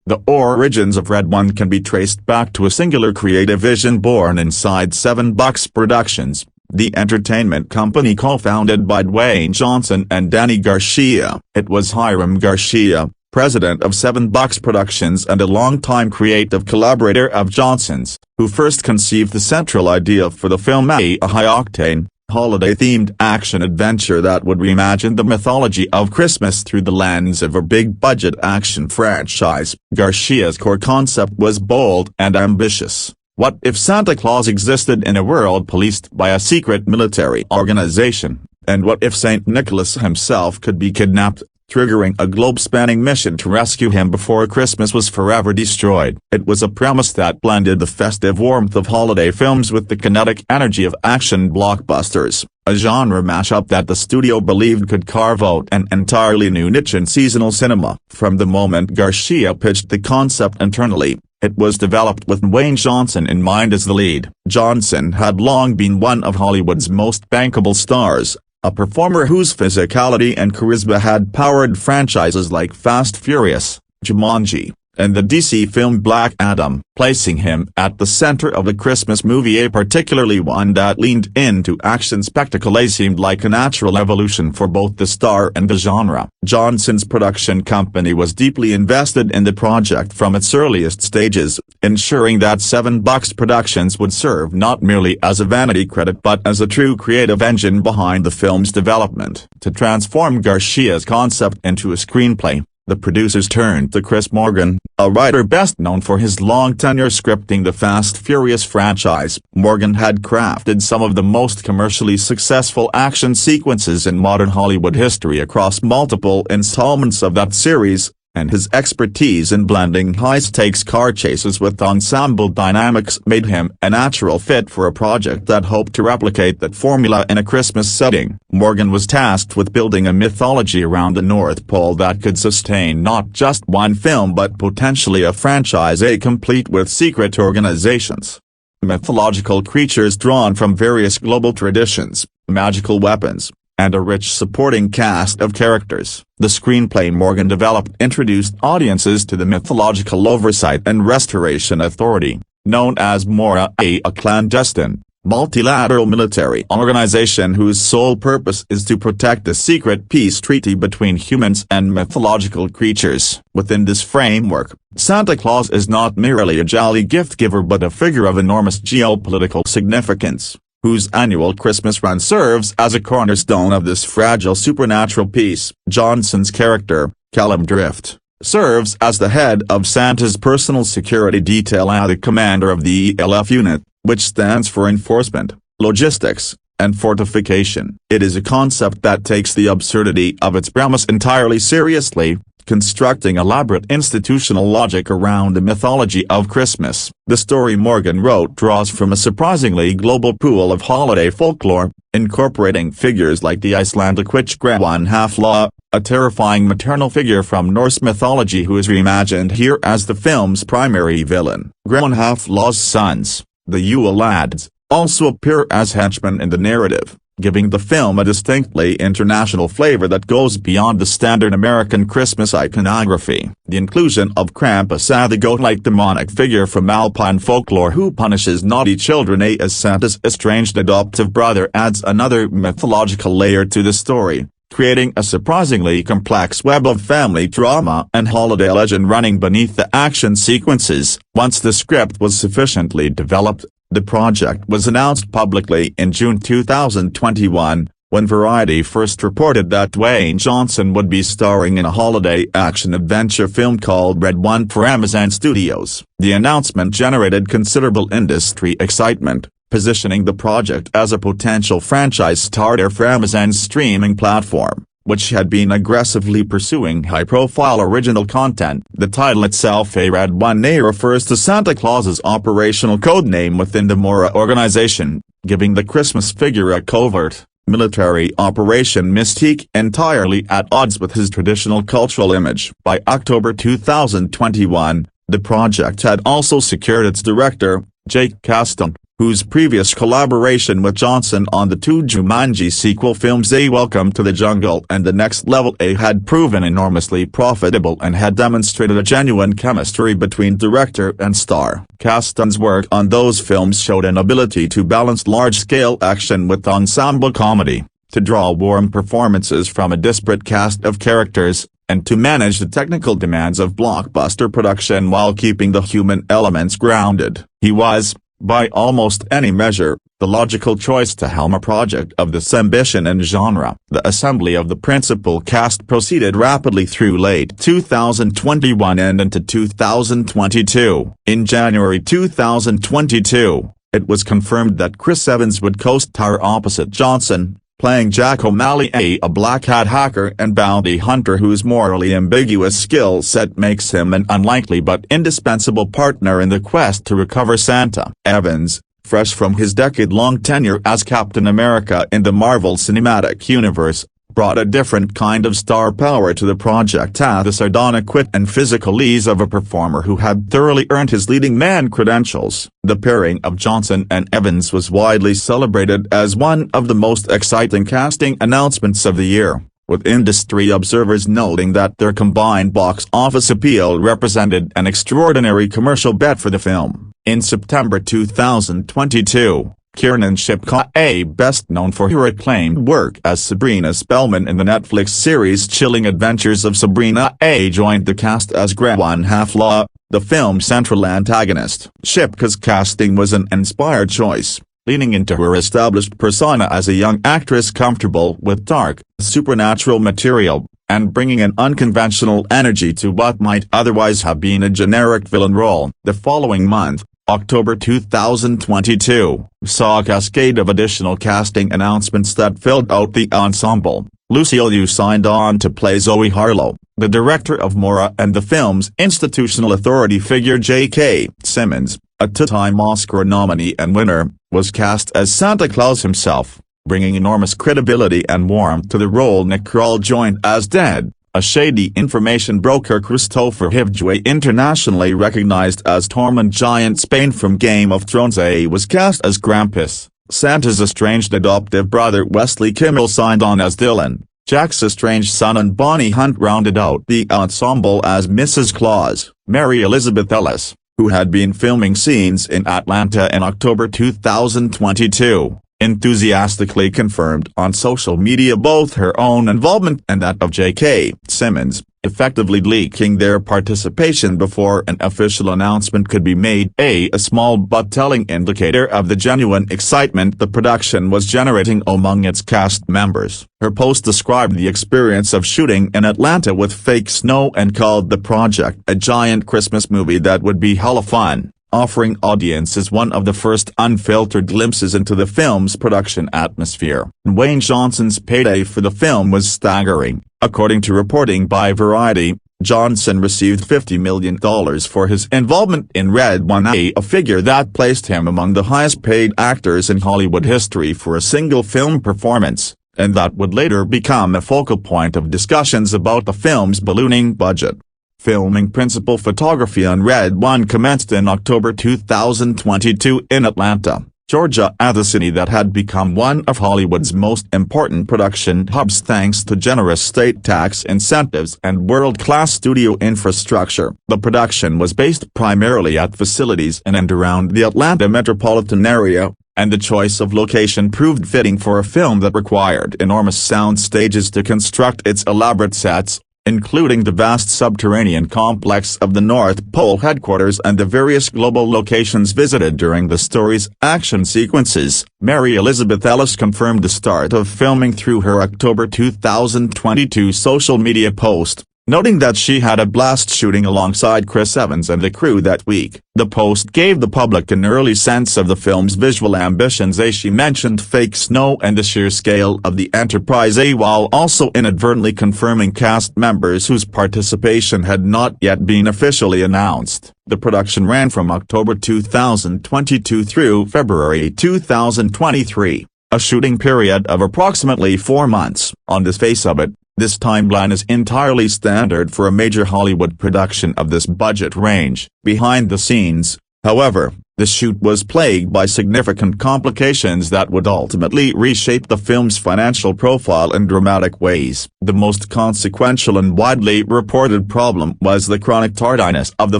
The origins of Red One can be traced back to a singular creative vision born inside $7 Productions, the entertainment company co-founded by Dwayne Johnson and Danny Garcia. It was Hiram Garcia, president of $7 Productions and a longtime creative collaborator of Johnson's, who first conceived the central idea for the film, a high-octane, holiday-themed action-adventure that would reimagine the mythology of Christmas through the lens of a big-budget action franchise. Garcia's core concept was bold and ambitious. What if Santa Claus existed in a world policed by a secret military organization, and what if St. Nicholas himself could be kidnapped, triggering a globe-spanning mission to rescue him before Christmas was forever destroyed? It was a premise that blended the festive warmth of holiday films with the kinetic energy of action blockbusters, a genre mashup that the studio believed could carve out an entirely new niche in seasonal cinema. From the moment Garcia pitched the concept internally, it was developed with Dwayne Johnson in mind as the lead. Johnson had long been one of Hollywood's most bankable stars, a performer whose physicality and charisma had powered franchises like Fast Furious, Jumanji, and the DC film Black Adam, placing him at the center of a Christmas movie, particularly one that leaned into action spectacle. Seemed like a natural evolution for both the star and the genre. Johnson's production company was deeply invested in the project from its earliest stages, ensuring that $7 Productions would serve not merely as a vanity credit but as a true creative engine behind the film's development. To transform Garcia's concept into a screenplay, the producers turned to Chris Morgan, a writer best known for his long tenure scripting the Fast Furious franchise. Morgan had crafted some of the most commercially successful action sequences in modern Hollywood history across multiple installments of that series, and his expertise in blending high-stakes car chases with ensemble dynamics made him a natural fit for a project that hoped to replicate that formula in a Christmas setting. Morgan was tasked with building a mythology around the North Pole that could sustain not just one film but potentially a franchise, complete with secret organizations, mythological creatures drawn from various global traditions, magical weapons, and a rich supporting cast of characters. The screenplay Morgan developed introduced audiences to the Mythological Oversight and Restoration Authority, known as MORA, a clandestine, multilateral military organization whose sole purpose is to protect the secret peace treaty between humans and mythological creatures. Within this framework, Santa Claus is not merely a jolly gift giver but a figure of enormous geopolitical significance, whose annual Christmas run serves as a cornerstone of this fragile supernatural peace. Johnson's character, Callum Drift, serves as the head of Santa's personal security detail and the commander of the ELF unit, which stands for Enforcement, Logistics, and Fortification. It is a concept that takes the absurdity of its premise entirely seriously, constructing elaborate institutional logic around the mythology of Christmas. The story Morgan wrote draws from a surprisingly global pool of holiday folklore, incorporating figures like the Icelandic witch Grannhafla, a terrifying maternal figure from Norse mythology who is reimagined here as the film's primary villain. Grannhafla's sons, the Yule lads, also appear as henchmen in the narrative, giving the film a distinctly international flavor that goes beyond the standard American Christmas iconography. The inclusion of Krampus, the goat-like demonic figure from Alpine folklore who punishes naughty children as Santa's estranged adoptive brother, adds another mythological layer to the story, creating a surprisingly complex web of family drama and holiday legend running beneath the action sequences. Once the script was sufficiently developed, the project was announced publicly in June 2021, when Variety first reported that Dwayne Johnson would be starring in a holiday action-adventure film called Red One for Amazon Studios. The announcement generated considerable industry excitement, positioning the project as a potential franchise starter for Amazon's streaming platform, which had been aggressively pursuing high-profile original content. The title itself, a Red One, refers to Santa Claus's operational codename within the MORA organization, giving the Christmas figure a covert, military operation mystique entirely at odds with his traditional cultural image. By October 2021, the project had also secured its director, Jake Kasdan, whose previous collaboration with Johnson on the two Jumanji sequel films A Welcome to the Jungle and The Next Level had proven enormously profitable and had demonstrated a genuine chemistry between director and star. Kasdan's work on those films showed an ability to balance large-scale action with ensemble comedy, to draw warm performances from a disparate cast of characters, and to manage the technical demands of blockbuster production while keeping the human elements grounded. He was, by almost any measure, the logical choice to helm a project of this ambition and genre. The assembly of the principal cast proceeded rapidly through late 2021 and into 2022. In January 2022, it was confirmed that Chris Evans would co-star opposite Johnson, playing Jack O'Malley, a black hat hacker and bounty hunter whose morally ambiguous skill set makes him an unlikely but indispensable partner in the quest to recover Santa. Evans, fresh from his decade-long tenure as Captain America in the Marvel Cinematic Universe, brought a different kind of star power to the project, at the sardonic wit and physical ease of a performer who had thoroughly earned his leading man credentials. The pairing of Johnson and Evans was widely celebrated as one of the most exciting casting announcements of the year, with industry observers noting that their combined box office appeal represented an extraordinary commercial bet for the film. In September 2022, Kiernan Shipka, best known for her acclaimed work as Sabrina Spellman in the Netflix series Chilling Adventures of Sabrina, joined the cast as Grannhafla, the film's central antagonist. Shipka's casting was an inspired choice, leaning into her established persona as a young actress comfortable with dark, supernatural material, and bringing an unconventional energy to what might otherwise have been a generic villain role. The following month, October 2022, saw a cascade of additional casting announcements that filled out the ensemble. Lucille Yu signed on to play Zoe Harlow. The director of Mora and the film's institutional authority figure J.K. Simmons, a two-time Oscar nominee and winner, was cast as Santa Claus himself, bringing enormous credibility and warmth to the role. Nick Kroll joined as Dead, a shady information broker. Christopher Hivjway, internationally recognized as Tormund Giant Spain from Game of Thrones, was cast as Krampus. Santa's estranged adoptive brother Wesley Kimmel signed on as Dylan. Jack's estranged son and Bonnie Hunt rounded out the ensemble as Mrs. Claus. Mary Elizabeth Ellis, who had been filming scenes in Atlanta in October 2022, enthusiastically confirmed on social media both her own involvement and that of J.K. Simmons, effectively leaking their participation before an official announcement could be made. A small but telling indicator of the genuine excitement the production was generating among its cast members. Her post described the experience of shooting in Atlanta with fake snow and called the project a giant Christmas movie that would be hella fun, offering audiences one of the first unfiltered glimpses into the film's production atmosphere. Dwayne Johnson's payday for the film was staggering. According to reporting by Variety, Johnson received $50 million for his involvement in Red One, a figure that placed him among the highest-paid actors in Hollywood history for a single film performance, and that would later become a focal point of discussions about the film's ballooning budget. Filming principal photography on Red One commenced in October 2022 in Atlanta, Georgia, at the city that had become one of Hollywood's most important production hubs thanks to generous state tax incentives and world-class studio infrastructure. The production was based primarily at facilities in and around the Atlanta metropolitan area, and the choice of location proved fitting for a film that required enormous sound stages to construct its elaborate sets, including the vast subterranean complex of the North Pole headquarters and the various global locations visited during the story's action sequences. Mary Elizabeth Ellis confirmed the start of filming through her October 2022 social media post, noting that she had a blast shooting alongside Chris Evans and the crew that week. The post gave the public an early sense of the film's visual ambitions as she mentioned fake snow and the sheer scale of the enterprise, while also inadvertently confirming cast members whose participation had not yet been officially announced. The production ran from October 2022 through February 2023, a shooting period of approximately 4 months. On the face of it, this timeline is entirely standard for a major Hollywood production of this budget range. Behind the scenes, however, the shoot was plagued by significant complications that would ultimately reshape the film's financial profile in dramatic ways. The most consequential and widely reported problem was the chronic tardiness of the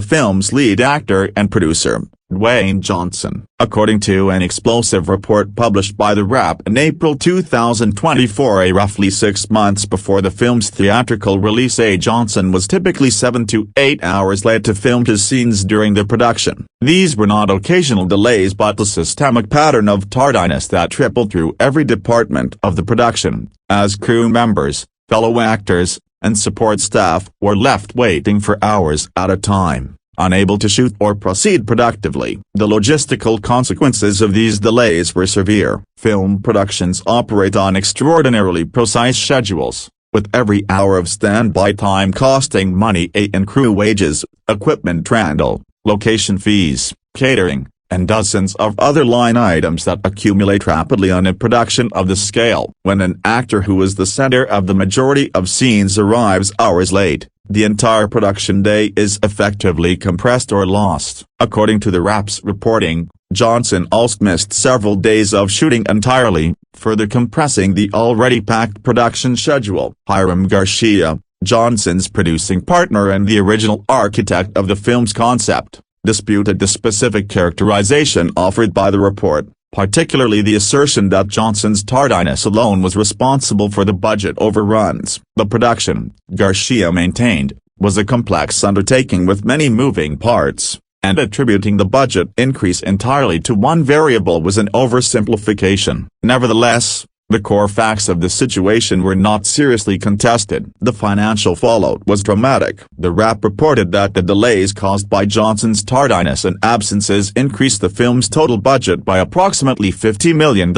film's lead actor and producer, Dwayne Johnson. According to an explosive report published by The Wrap in April 2024, roughly 6 months before the film's theatrical release, Johnson was typically 7 to 8 hours late to film his scenes during the production. These were not occasional delays but a systemic pattern of tardiness that trickled through every department of the production, as crew members, fellow actors, and support staff were left waiting for hours at a time, unable to shoot or proceed productively. The logistical consequences of these delays were severe. Film productions operate on extraordinarily precise schedules, with every hour of standby time costing money in crew wages, equipment rental, location fees, catering, and dozens of other line items that accumulate rapidly on a production of this scale. When an actor who is the center of the majority of scenes arrives hours late, the entire production day is effectively compressed or lost. According to The Wrap's reporting, Johnson also missed several days of shooting entirely, further compressing the already packed production schedule. Hiram Garcia, Johnson's producing partner and the original architect of the film's concept, disputed the specific characterization offered by the report, particularly the assertion that Johnson's tardiness alone was responsible for the budget overruns. The production, Garcia maintained, was a complex undertaking with many moving parts, and attributing the budget increase entirely to one variable was an oversimplification. Nevertheless, The core facts of the situation were not seriously contested. The financial fallout was dramatic. The Wrap reported that the delays caused by Johnson's tardiness and absences increased the film's total budget by approximately $50 million,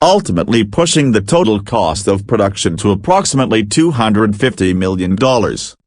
ultimately pushing the total cost of production to approximately $250 million.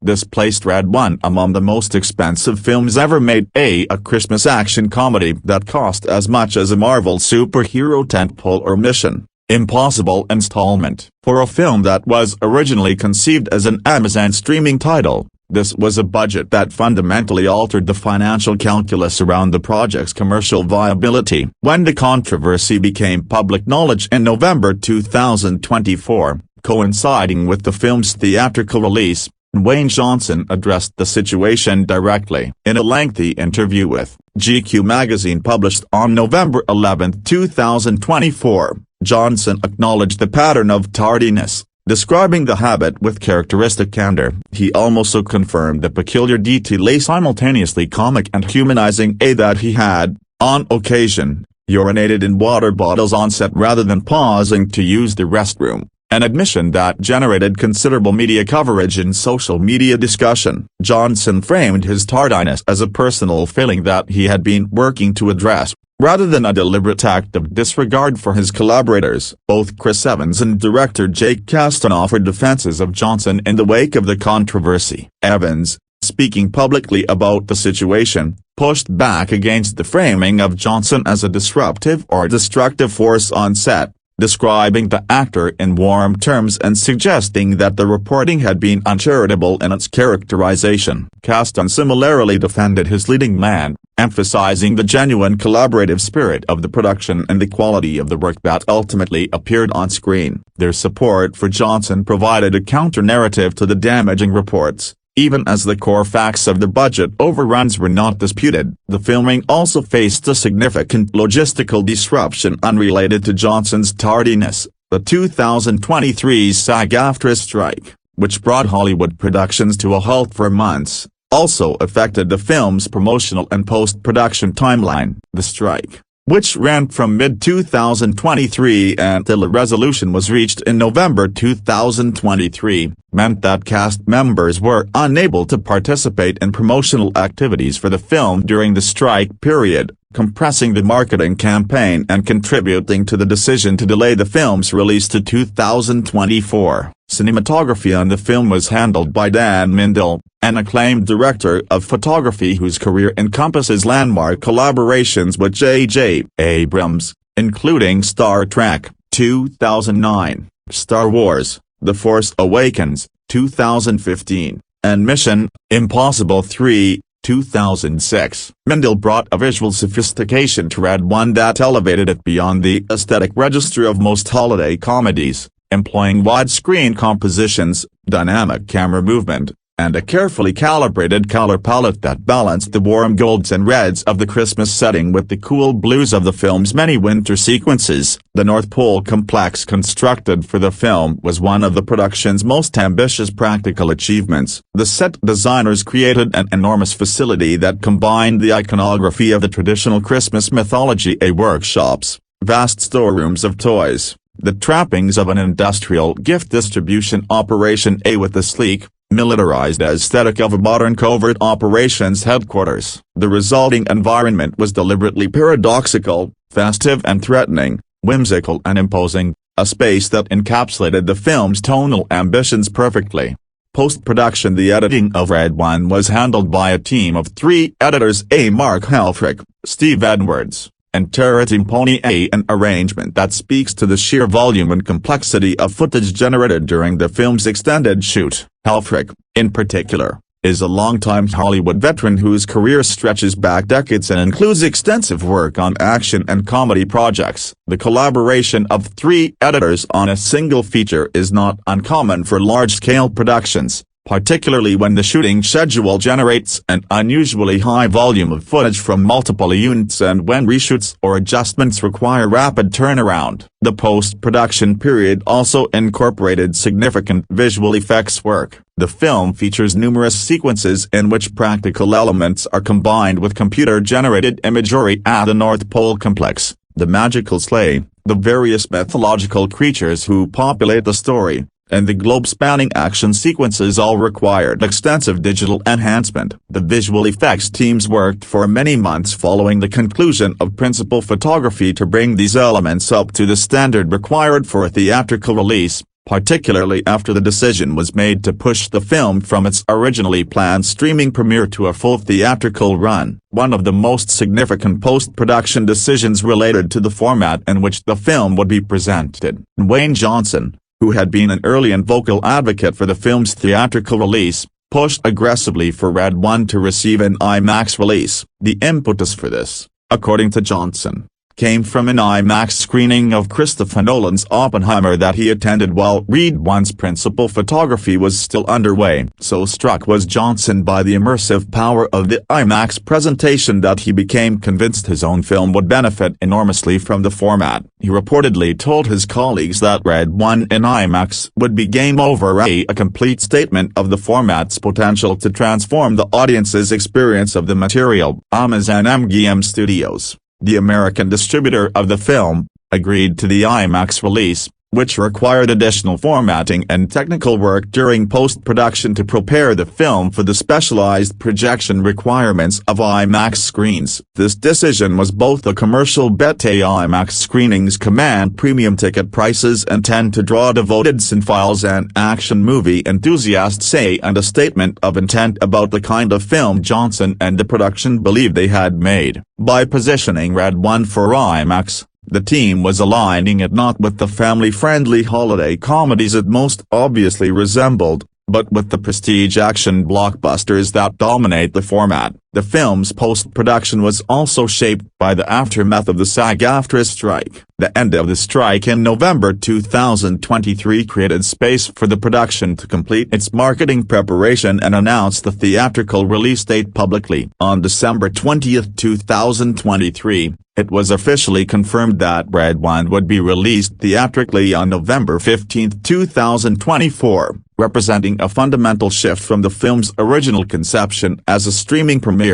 This placed Red One among the most expensive films ever made, a Christmas action comedy that cost as much as a Marvel superhero tentpole or Mission Impossible installment. For a film that was originally conceived as an Amazon streaming title, this was a budget that fundamentally altered the financial calculus around the project's commercial viability. When the controversy became public knowledge in November 2024, coinciding with the film's theatrical release, Dwayne Johnson addressed the situation directly. In a lengthy interview with GQ magazine published on November 11, 2024, Johnson acknowledged the pattern of tardiness, describing the habit with characteristic candor. He also confirmed the peculiar detail, simultaneously comic and humanizing, that he had, on occasion, urinated in water bottles on set rather than pausing to use the restroom, an admission that generated considerable media coverage and social media discussion. Johnson framed his tardiness as a personal failing that he had been working to address, rather than a deliberate act of disregard for his collaborators. Both Chris Evans and director Jake Kasdan offered defenses of Johnson in the wake of the controversy. Evans, speaking publicly about the situation, pushed back against the framing of Johnson as a disruptive or destructive force on set, describing the actor in warm terms and suggesting that the reporting had been uncharitable in its characterization. Kasdan similarly defended his leading man, emphasizing the genuine collaborative spirit of the production and the quality of the work that ultimately appeared on screen. Their support for Johnson provided a counter-narrative to the damaging reports. Even as the core facts of the budget overruns were not disputed, the filming also faced a significant logistical disruption unrelated to Johnson's tardiness. The 2023 SAG-AFTRA strike, which brought Hollywood productions to a halt for months, also affected the film's promotional and post-production timeline. The strike, which ran from mid-2023 until a resolution was reached in November 2023, meant that cast members were unable to participate in promotional activities for the film during the strike period, compressing the marketing campaign and contributing to the decision to delay the film's release to 2024. Cinematography on the film was handled by Dan Mindel, an acclaimed director of photography whose career encompasses landmark collaborations with J.J. Abrams, including Star Trek, 2009, Star Wars, The Force Awakens, 2015, and Mission Impossible 3, 2006. Mindel brought a visual sophistication to Red One that elevated it beyond the aesthetic register of most holiday comedies, employing widescreen compositions, dynamic camera movement, and a carefully calibrated color palette that balanced the warm golds and reds of the Christmas setting with the cool blues of the film's many winter sequences. The North Pole complex constructed for the film was one of the production's most ambitious practical achievements. The set designers created an enormous facility that combined the iconography of the traditional Christmas mythology, workshops, vast storerooms of toys, the trappings of an industrial gift distribution operation, with the sleek, militarized aesthetic of a modern covert operations headquarters. The resulting environment was deliberately paradoxical, festive and threatening, whimsical and imposing, a space that encapsulated the film's tonal ambitions perfectly. Post-production: the editing of Red One was handled by a team of 3 editors: Mark Helfrich, Steve Edwards, and Tara Timponi, an arrangement that speaks to the sheer volume and complexity of footage generated during the film's extended shoot. Helfrich, in particular, is a longtime Hollywood veteran whose career stretches back decades and includes extensive work on action and comedy projects. The collaboration of 3 editors on a single feature is not uncommon for large-scale productions, particularly when the shooting schedule generates an unusually high volume of footage from multiple units and when reshoots or adjustments require rapid turnaround. The post-production period also incorporated significant visual effects work. The film features numerous sequences in which practical elements are combined with computer-generated imagery at the North Pole complex. The magical sleigh, the various mythological creatures who populate the story, and the globe-spanning action sequences all required extensive digital enhancement. The visual effects teams worked for many months following the conclusion of principal photography to bring these elements up to the standard required for a theatrical release, particularly after the decision was made to push the film from its originally planned streaming premiere to a full theatrical run. One of the most significant post-production decisions related to the format in which the film would be presented. Dwayne Johnson, who had been an early and vocal advocate for the film's theatrical release, pushed aggressively for Red One to receive an IMAX release. The impetus for this, according to Johnson, came from an IMAX screening of Christopher Nolan's Oppenheimer that he attended while Red One's principal photography was still underway. So struck was Johnson by the immersive power of the IMAX presentation that he became convinced his own film would benefit enormously from the format. He reportedly told his colleagues that Red One in IMAX would be game over, a complete statement of the format's potential to transform the audience's experience of the material. Amazon MGM Studios, the American distributor of the film, agreed to the IMAX release, which required additional formatting and technical work during post-production to prepare the film for the specialized projection requirements of IMAX screens. This decision was both a commercial bet. IMAX screenings command premium ticket prices and tend to draw devoted cinephiles and action movie enthusiasts, and a statement of intent about the kind of film Johnson and the production believed they had made. By positioning Red One for IMAX, the team was aligning it not with the family-friendly holiday comedies it most obviously resembled, but with the prestige action blockbusters that dominate the format. The film's post-production was also shaped by the aftermath of the SAG-AFTRA strike. The end of the strike in November 2023 created space for the production to complete its marketing preparation and announce the theatrical release date publicly. On December 20, 2023, it was officially confirmed that Red One would be released theatrically on November 15, 2024, representing a fundamental shift from the film's original conception as a streaming premiere.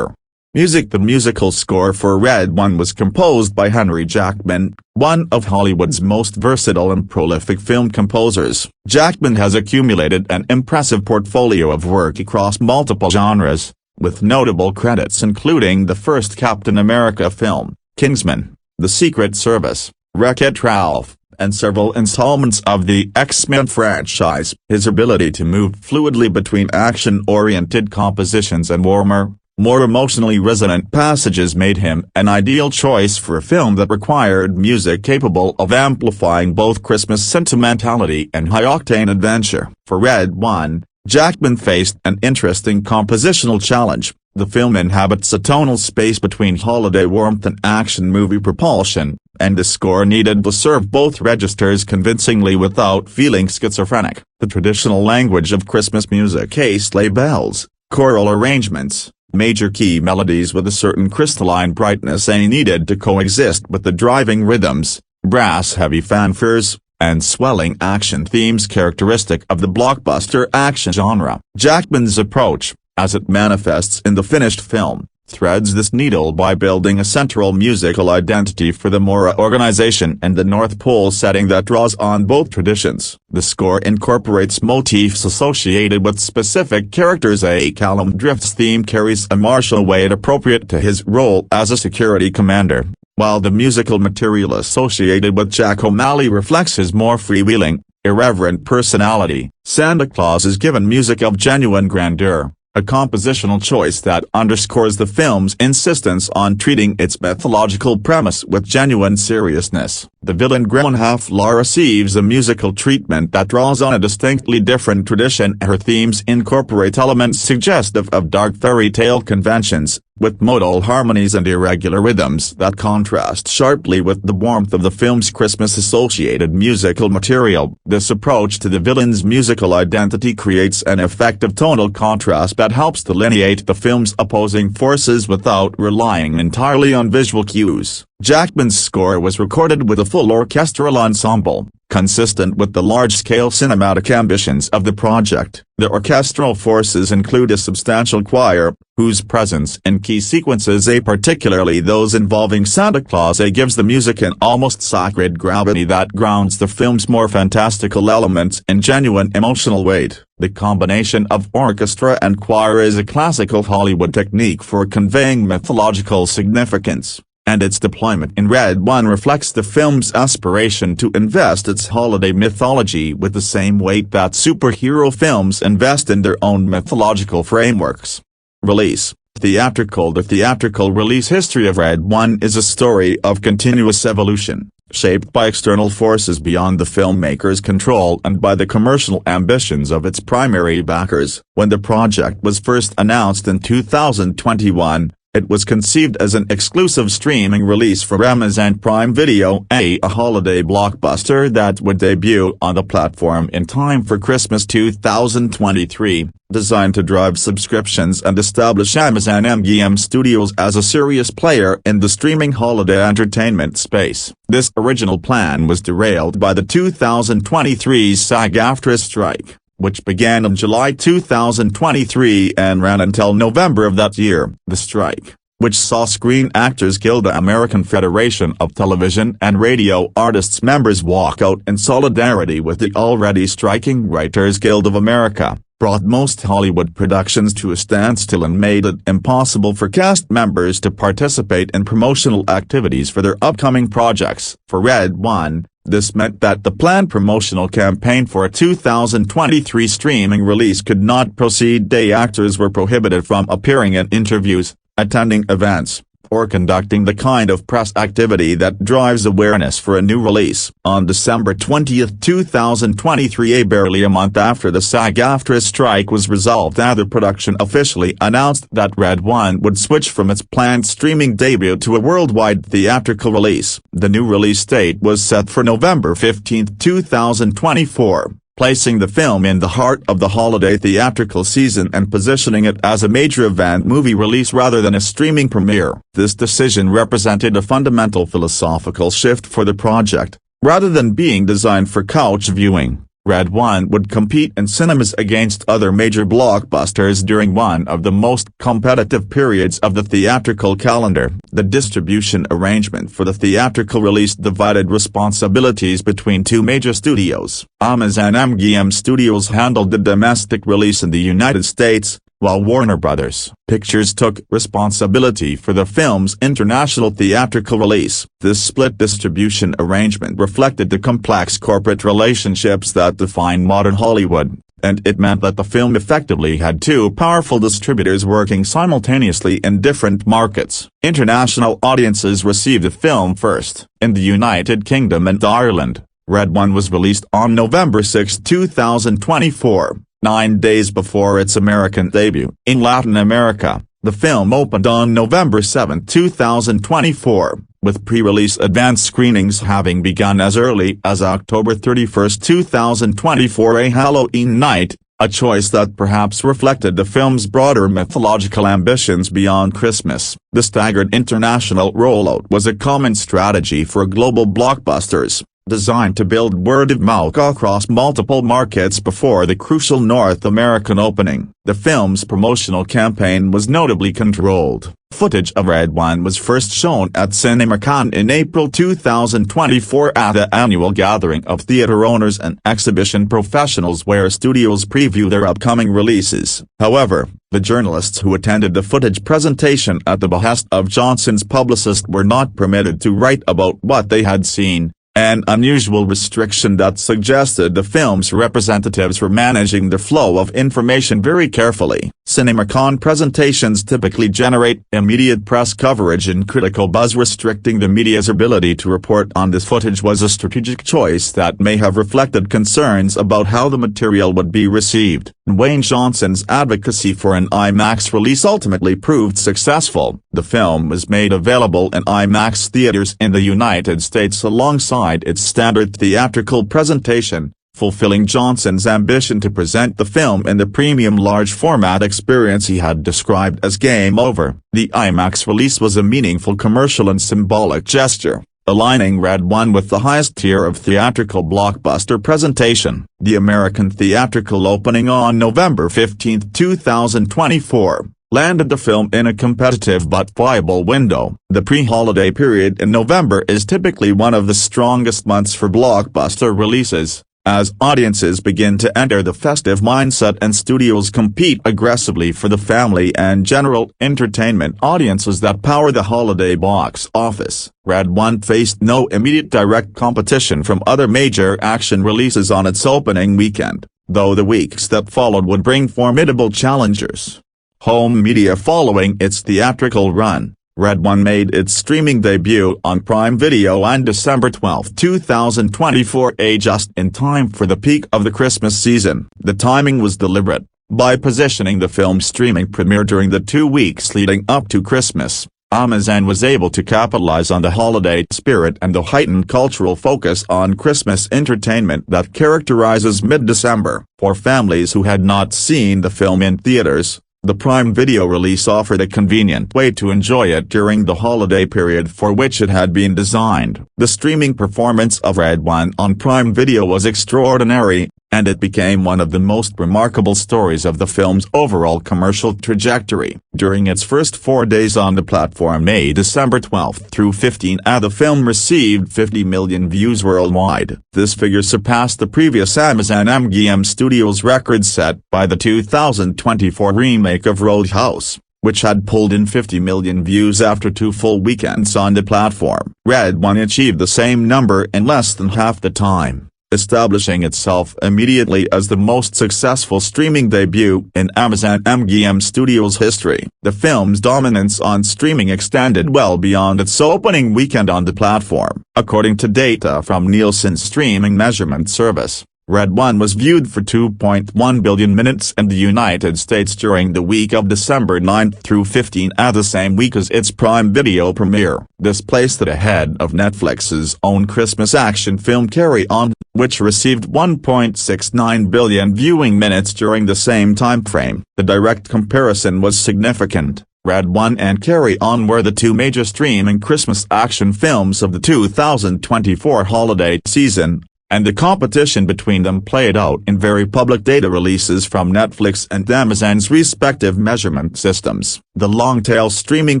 Music. The musical score for Red One was composed by Henry Jackman, one of Hollywood's most versatile and prolific film composers. Jackman has accumulated an impressive portfolio of work across multiple genres, with notable credits including the first Captain America film, Kingsman, The Secret Service, Wreck-It Ralph, and several installments of the X-Men franchise. His ability to move fluidly between action-oriented compositions and warmer, more emotionally resonant passages made him an ideal choice for a film that required music capable of amplifying both Christmas sentimentality and high-octane adventure. For Red One, Jackman faced an interesting compositional challenge. The film inhabits a tonal space between holiday warmth and action movie propulsion, and the score needed to serve both registers convincingly without feeling schizophrenic. The traditional language of Christmas music, sleigh bells, choral arrangements, major key melodies with a certain crystalline brightness, needed to coexist with the driving rhythms, brass-heavy fanfares, and swelling action themes characteristic of the blockbuster action genre. Jackman's approach, as it manifests in the finished film, threads this needle by building a central musical identity for the Mora organization and the North Pole setting that draws on both traditions. The score incorporates motifs associated with specific characters. Callum Drift's theme carries a martial weight appropriate to his role as a security commander, while the musical material associated with Jack O'Malley reflects his more freewheeling, irreverent personality. Santa Claus is given music of genuine grandeur, a compositional choice that underscores the film's insistence on treating its mythological premise with genuine seriousness. The villain Grandma receives a musical treatment that draws on a distinctly different tradition. Her themes incorporate elements suggestive of dark fairy tale conventions, with modal harmonies and irregular rhythms that contrast sharply with the warmth of the film's Christmas-associated musical material. This approach to the villain's musical identity creates an effective tonal contrast that helps delineate the film's opposing forces without relying entirely on visual cues. Jackman's score was recorded with a full orchestral ensemble, consistent with the large-scale cinematic ambitions of the project. The orchestral forces include a substantial choir, whose presence in key sequences, particularly those involving Santa Claus, gives the music an almost sacred gravity that grounds the film's more fantastical elements in genuine emotional weight. The combination of orchestra and choir is a classical Hollywood technique for conveying mythological significance, and its deployment in Red One reflects the film's aspiration to invest its holiday mythology with the same weight that superhero films invest in their own mythological frameworks. Release: Theatrical. The theatrical release history of Red One is a story of continuous evolution, shaped by external forces beyond the filmmaker's control and by the commercial ambitions of its primary backers. When the project was first announced in 2021, it was conceived as an exclusive streaming release for Amazon Prime Video, a holiday blockbuster that would debut on the platform in time for Christmas 2023, designed to drive subscriptions and establish Amazon MGM Studios as a serious player in the streaming holiday entertainment space. This original plan was derailed by the 2023 SAG-AFTRA strike, which began in July 2023 and ran until November of that year. The strike, which saw Screen Actors Guild, American Federation of Television and Radio Artists members walk out in solidarity with the already striking Writers Guild of America, brought most Hollywood productions to a standstill and made it impossible for cast members to participate in promotional activities for their upcoming projects. For Red One, this meant that the planned promotional campaign for a 2023 streaming release could not proceed. Actors were prohibited from appearing in interviews, attending events, or conducting the kind of press activity that drives awareness for a new release. On December 20, 2023, barely a month after the SAG-AFTRA strike was resolved, the production officially announced that Red One would switch from its planned streaming debut to a worldwide theatrical release. The new release date was set for November 15, 2024. Placing the film in the heart of the holiday theatrical season and positioning it as a major event movie release rather than a streaming premiere. This decision represented a fundamental philosophical shift for the project. Rather than being designed for couch viewing, Red One would compete in cinemas against other major blockbusters during one of the most competitive periods of the theatrical calendar. The distribution arrangement for the theatrical release divided responsibilities between two major studios. Amazon MGM Studios handled the domestic release in the United States, while Warner Bros. Pictures took responsibility for the film's international theatrical release. This split distribution arrangement reflected the complex corporate relationships that define modern Hollywood, and it meant that the film effectively had two powerful distributors working simultaneously in different markets. International audiences received the film first. In the United Kingdom and Ireland, Red One was released on November 6, 2024. 9 days before its American debut. In Latin America, the film opened on November 7, 2024, with pre-release advance screenings having begun as early as October 31, 2024, a Halloween night, a choice that perhaps reflected the film's broader mythological ambitions beyond Christmas. The staggered international rollout was a common strategy for global blockbusters, designed to build word of mouth across multiple markets before the crucial North American opening. The film's promotional campaign was notably controlled. Footage of Red One was first shown at CinemaCon in April 2024 at the annual gathering of theater owners and exhibition professionals where studios preview their upcoming releases. However, the journalists who attended the footage presentation at the behest of Johnson's publicist were not permitted to write about what they had seen, an unusual restriction that suggested the film's representatives were managing the flow of information very carefully. CinemaCon presentations typically generate immediate press coverage and critical buzz. Restricting the media's ability to report on this footage was a strategic choice that may have reflected concerns about how the material would be received. Dwayne Johnson's advocacy for an IMAX release ultimately proved successful. The film was made available in IMAX theaters in the United States alongside its standard theatrical presentation, fulfilling Johnson's ambition to present the film in the premium large-format experience he had described as game over. The IMAX release was a meaningful commercial and symbolic gesture, aligning Red One with the highest tier of theatrical blockbuster presentation. The American theatrical opening on November 15, 2024, landed the film in a competitive but viable window. The pre-holiday period in November is typically one of the strongest months for blockbuster releases, as audiences begin to enter the festive mindset and studios compete aggressively for the family and general entertainment audiences that power the holiday box office. Red One faced no immediate direct competition from other major action releases on its opening weekend, though the weeks that followed would bring formidable challengers. Home media. Following its theatrical run, Red One made its streaming debut on Prime Video on December 12, 2024, just in time for the peak of the Christmas season. The timing was deliberate. By positioning the film's streaming premiere during the 2 weeks leading up to Christmas, Amazon was able to capitalize on the holiday spirit and the heightened cultural focus on Christmas entertainment that characterizes mid-December. For families who had not seen the film in theaters, the Prime Video release offered a convenient way to enjoy it during the holiday period for which it had been designed. The streaming performance of Red One on Prime Video was extraordinary, and it became one of the most remarkable stories of the film's overall commercial trajectory. During its first 4 days on the platform, December 12 through 15, the film received 50 million views worldwide. This figure surpassed the previous Amazon MGM Studios record set by the 2024 remake of Roadhouse, which had pulled in 50 million views after 2 full weekends on the platform. Red One achieved the same number in less than half the time, establishing itself immediately as the most successful streaming debut in Amazon MGM Studios history. The film's dominance on streaming extended well beyond its opening weekend on the platform. According to data from Nielsen's streaming measurement service, Red One was viewed for 2.1 billion minutes in the United States during the week of December 9 through 15, the same week as its Prime Video premiere. This placed it ahead of Netflix's own Christmas action film Carry On, which received 1.69 billion viewing minutes during the same time frame. The direct comparison was significant. Red One and Carry On were the 2 major streaming Christmas action films of the 2024 holiday season, and the competition between them played out in very public data releases from Netflix and Amazon's respective measurement systems. The long-tail streaming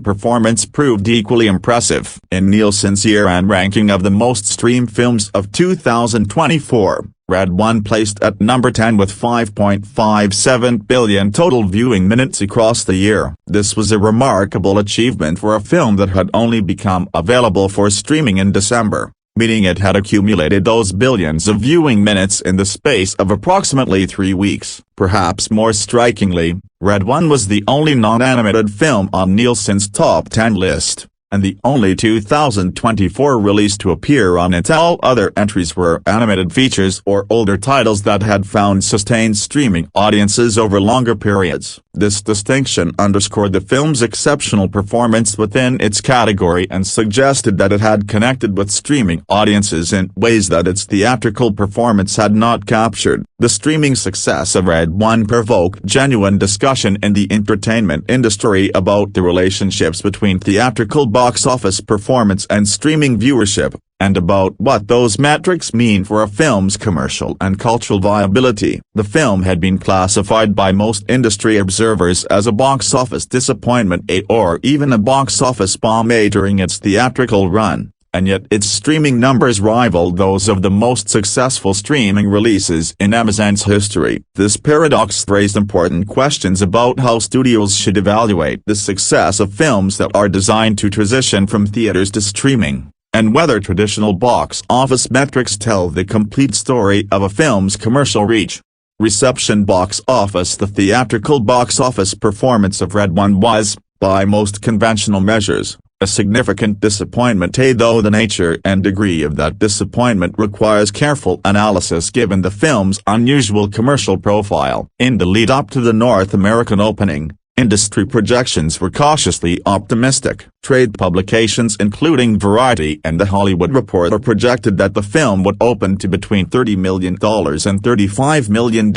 performance proved equally impressive. In Nielsen's year-end ranking of the most streamed films of 2024, Red One placed at number 10 with 5.57 billion total viewing minutes across the year. This was a remarkable achievement for a film that had only become available for streaming in December, meaning it had accumulated those billions of viewing minutes in the space of approximately 3 weeks. Perhaps more strikingly, Red One was the only non-animated film on Nielsen's top 10 list, and the only 2024 release to appear on it. All other entries were animated features or older titles that had found sustained streaming audiences over longer periods. This distinction underscored the film's exceptional performance within its category and suggested that it had connected with streaming audiences in ways that its theatrical performance had not captured. The streaming success of Red One provoked genuine discussion in the entertainment industry about the relationships between theatrical box office performance and streaming viewership, and about what those metrics mean for a film's commercial and cultural viability. The film had been classified by most industry observers as a box office disappointment or even a box office bomb during its theatrical run, and yet its streaming numbers rivaled those of the most successful streaming releases in Amazon's history. This paradox raised important questions about how studios should evaluate the success of films that are designed to transition from theaters to streaming, and whether traditional box office metrics tell the complete story of a film's commercial reach. Reception. Box office. The theatrical box office performance of Red One was, by most conventional measures, a significant disappointment, though the nature and degree of that disappointment requires careful analysis given the film's unusual commercial profile. In the lead-up to the North American opening, Industry projections were cautiously optimistic. Trade publications including Variety and The Hollywood Reporter projected that the film would open to between $30 million and $35 million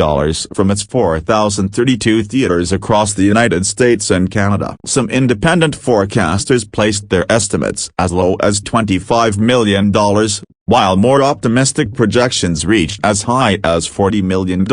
from its 4,032 theaters across the United States and Canada. Some independent forecasters placed their estimates as low as $25 million, while more optimistic projections reached as high as $40 million.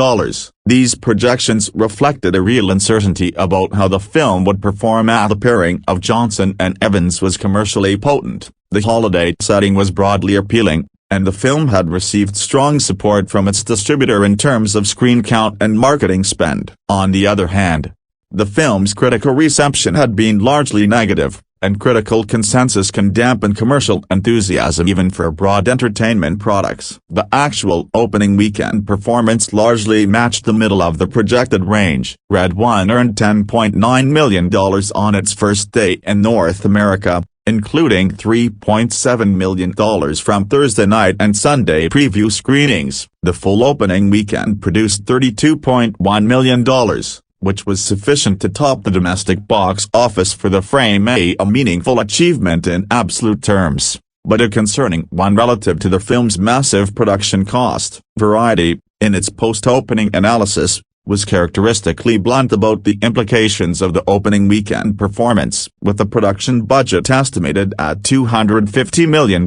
These projections reflected a real uncertainty about how the film would perform, as the pairing of Johnson and Evans was commercially potent, the holiday setting was broadly appealing, and the film had received strong support from its distributor in terms of screen count and marketing spend. On the other hand, the film's critical reception had been largely negative, and critical consensus can dampen commercial enthusiasm even for broad entertainment products. The actual opening weekend performance largely matched the middle of the projected range. Red One earned $10.9 million on its first day in North America, including $3.7 million from Thursday night and Sunday preview screenings. The full opening weekend produced $32.1 million, which was sufficient to top the domestic box office for the frame, a meaningful achievement in absolute terms, but a concerning one relative to the film's massive production cost. Variety, in its post-opening analysis, was characteristically blunt about the implications of the opening weekend performance, with the production budget estimated at $250 million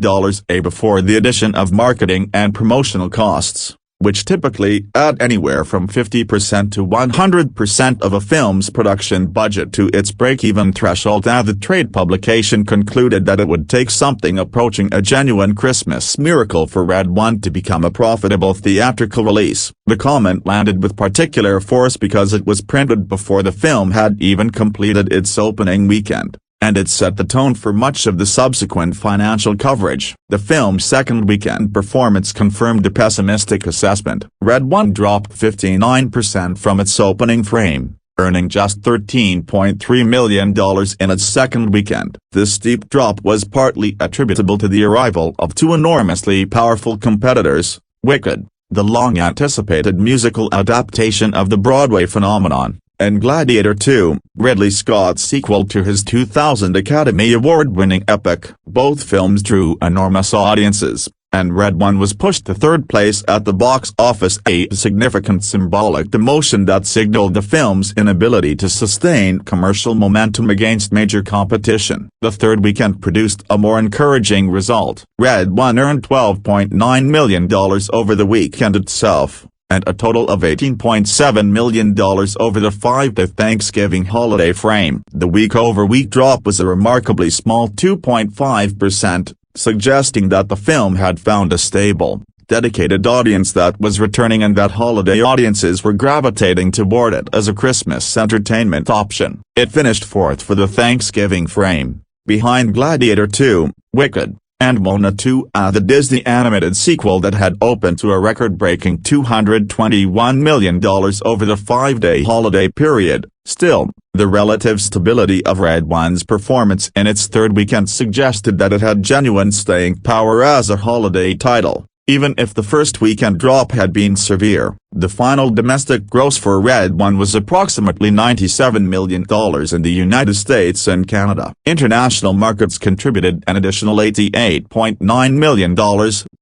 before the addition of marketing and promotional costs, which typically add anywhere from 50% to 100% of a film's production budget to its break-even threshold. The trade publication concluded that it would take something approaching a genuine Christmas miracle for Red One to become a profitable theatrical release. The comment landed with particular force because it was printed before the film had even completed its opening weekend, and it set the tone for much of the subsequent financial coverage. The film's second weekend performance confirmed the pessimistic assessment. Red One dropped 59% from its opening frame, earning just $13.3 million in its second weekend. This steep drop was partly attributable to the arrival of two enormously powerful competitors, Wicked, the long-anticipated musical adaptation of the Broadway phenomenon, and Gladiator II, Ridley Scott's sequel to his 2000 Academy Award-winning epic. Both films drew enormous audiences, and Red One was pushed to third place at the box office, a significant symbolic demotion that signaled the film's inability to sustain commercial momentum against major competition. The third weekend produced a more encouraging result. Red One earned $12.9 million over the weekend itself, and a total of $18.7 million over the 5-day Thanksgiving holiday frame. The week-over-week drop was a remarkably small 2.5%, suggesting that the film had found a stable, dedicated audience that was returning and that holiday audiences were gravitating toward it as a Christmas entertainment option. It finished fourth for the Thanksgiving frame, behind Gladiator II, Wicked, and Moana 2, the Disney animated sequel that had opened to a record-breaking $221 million over the 5-day holiday period. Still, the relative stability of Red One's performance in its third weekend suggested that it had genuine staying power as a holiday title, even if the first weekend drop had been severe. The final domestic gross for Red One was approximately $97 million in the United States and Canada. International markets contributed an additional $88.9 million,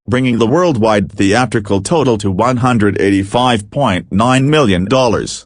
bringing the worldwide theatrical total to $185.9 million,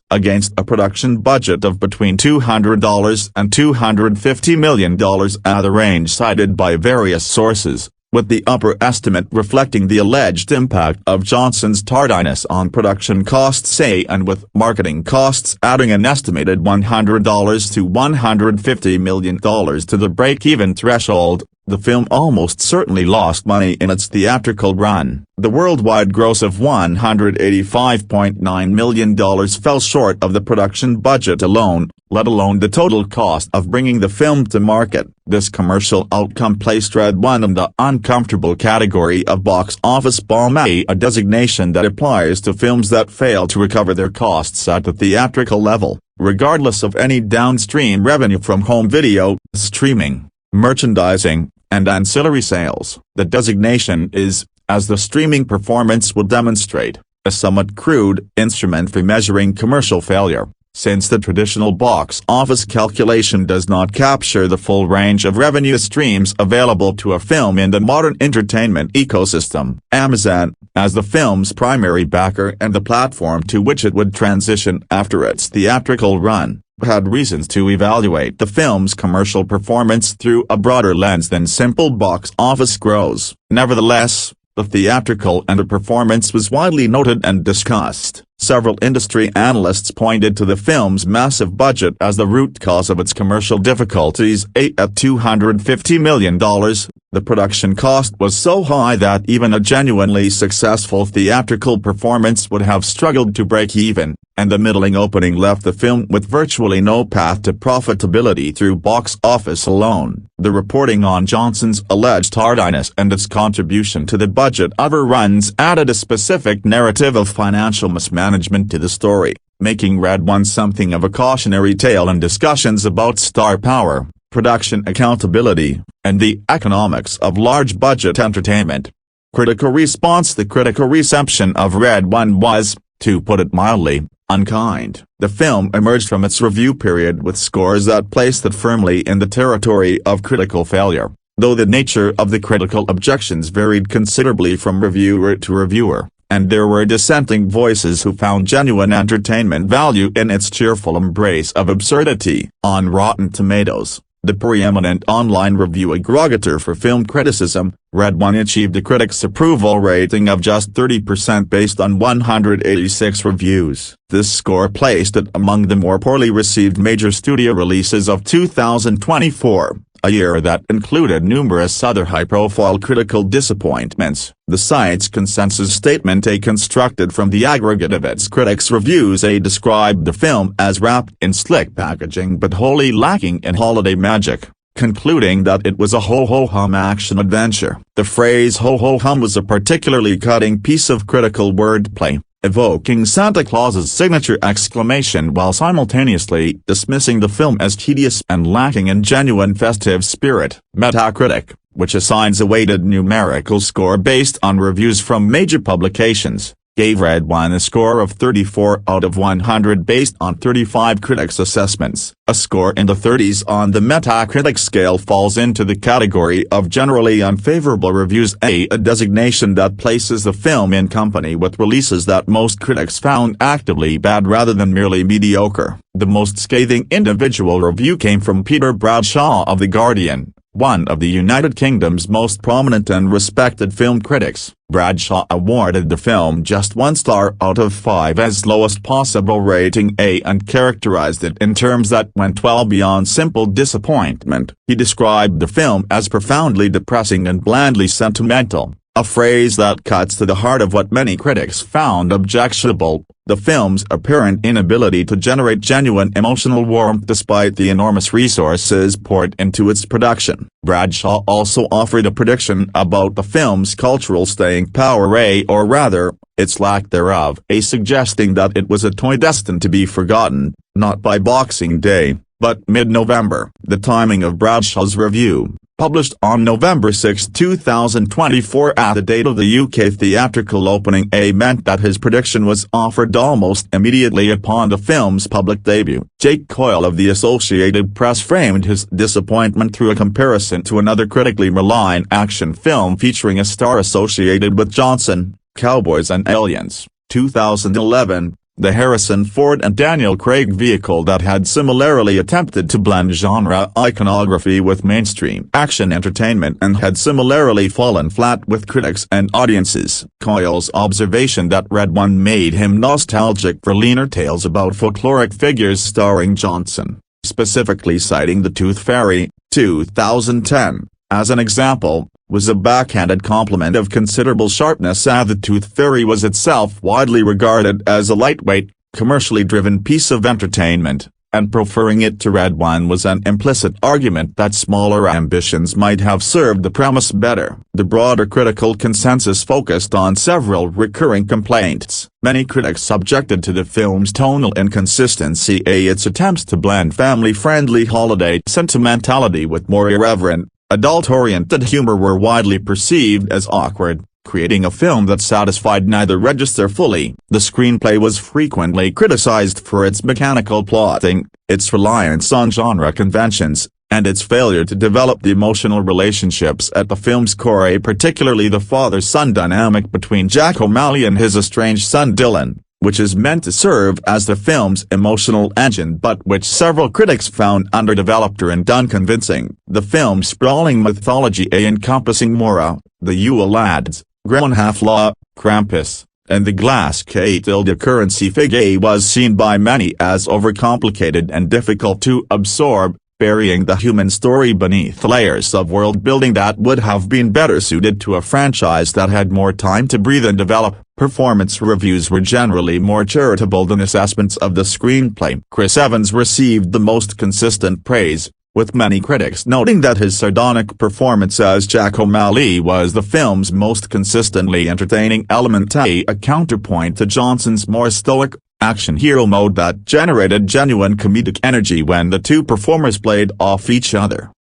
against a production budget of between $200 and $250 million, the range cited by various sources, with the upper estimate reflecting the alleged impact of Johnson's tardiness on production costs, and with marketing costs adding an estimated $100 to $150 million to the break-even threshold. The film almost certainly lost money in its theatrical run. The worldwide gross of $185.9 million fell short of the production budget alone, let alone the total cost of bringing the film to market. This commercial outcome placed Red One in the uncomfortable category of box office bomb, a designation that applies to films that fail to recover their costs at the theatrical level, regardless of any downstream revenue from home video, streaming, merchandising, and ancillary sales. The designation is, as the streaming performance will demonstrate, a somewhat crude instrument for measuring commercial failure. since the traditional box office calculation does not capture the full range of revenue streams available to a film in the modern entertainment ecosystem. Amazon, as the film's primary backer and the platform to which it would transition after its theatrical run, had reasons to evaluate the film's commercial performance through a broader lens than simple box office gross. Nevertheless, the theatrical underperformance was widely noted and discussed. Several industry analysts pointed to the film's massive budget as the root cause of its commercial difficulties. At $250 million, the production cost was so high that even a genuinely successful theatrical performance would have struggled to break even, and the middling opening left the film with virtually no path to profitability through box office alone. The reporting on Johnson's alleged tardiness and its contribution to the budget overruns added a specific narrative of financial mismanagement to the story, making Red One something of a cautionary tale in discussions about star power, production accountability, and the economics of large-budget entertainment. Critical response. The critical reception of Red One was, to put it mildly, unkind. The film emerged from its review period with scores that placed it firmly in the territory of critical failure, though the nature of the critical objections varied considerably from reviewer to reviewer, and there were dissenting voices who found genuine entertainment value in its cheerful embrace of absurdity. On Rotten Tomatoes, the preeminent online review aggregator for film criticism, Red One achieved a critics' approval rating of just 30% based on 186 reviews. This score placed it among the more poorly received major studio releases of 2024, a year that included numerous other high-profile critical disappointments. The site's consensus statement constructed from the aggregate of its critics' reviews described the film as wrapped in slick packaging but wholly lacking in holiday magic, concluding that it was a ho-ho-hum action-adventure. The phrase ho-ho-hum was a particularly cutting piece of critical wordplay, evoking Santa Claus's signature exclamation while simultaneously dismissing the film as tedious and lacking in genuine festive spirit. Metacritic, which assigns a weighted numerical score based on reviews from major publications, gave Red One a score of 34 out of 100 based on 35 critics' assessments. A score in the 30s on the Metacritic scale falls into the category of generally unfavorable reviews, a designation that places the film in company with releases that most critics found actively bad rather than merely mediocre. The most scathing individual review came from Peter Bradshaw of The Guardian, one of the United Kingdom's most prominent and respected film critics. Bradshaw awarded the film just 1 star out of 5 as lowest possible rating A and characterized it in terms that went well beyond simple disappointment. He described the film as profoundly depressing and blandly sentimental, a phrase that cuts to the heart of what many critics found objectionable: the film's apparent inability to generate genuine emotional warmth despite the enormous resources poured into its production. Bradshaw also offered a prediction about the film's cultural staying power, or rather, its lack thereof, suggesting that it was a toy destined to be forgotten, not by Boxing Day, but mid-November. The timing of Bradshaw's review, published on November 6, 2024 at the date of the UK theatrical opening, meant that his prediction was offered almost immediately upon the film's public debut. Jake Coyle of the Associated Press framed his disappointment through a comparison to another critically maligned action film featuring a star associated with Johnson, Cowboys and Aliens, 2011. The Harrison Ford and Daniel Craig vehicle that had similarly attempted to blend genre iconography with mainstream action entertainment and had similarly fallen flat with critics and audiences. Coyle's observation that Red One made him nostalgic for leaner tales about folkloric figures starring Johnson, specifically citing The Tooth Fairy, 2010, as an example, was a backhanded compliment of considerable sharpness, as The Tooth Fairy was itself widely regarded as a lightweight, commercially driven piece of entertainment, and preferring it to Red One was an implicit argument that smaller ambitions might have served the premise better. The broader critical consensus focused on several recurring complaints. Many critics objected to the film's tonal inconsistency, its attempts to blend family-friendly holiday sentimentality with more irreverent, adult-oriented humor were widely perceived as awkward, creating a film that satisfied neither register fully. The screenplay was frequently criticized for its mechanical plotting, its reliance on genre conventions, and its failure to develop the emotional relationships at the film's core, particularly the father-son dynamic between Jack O'Malley and his estranged son Dylan, which is meant to serve as the film's emotional engine but which several critics found underdeveloped or unconvincing. The film's sprawling mythology encompassing Mora, the Yule Lads, Gromhalflaw, Krampus, and the glass K-tilde currency figure was seen by many as overcomplicated and difficult to absorb, burying the human story beneath layers of world-building that would have been better suited to a franchise that had more time to breathe and develop. Performance reviews were generally more charitable than assessments of the screenplay. Chris Evans received the most consistent praise, with many critics noting that his sardonic performance as Jack O'Malley was the film's most consistently entertaining element, a counterpoint to Johnson's more stoic, action hero mode that generated genuine comedic energy when the two performers played off each other.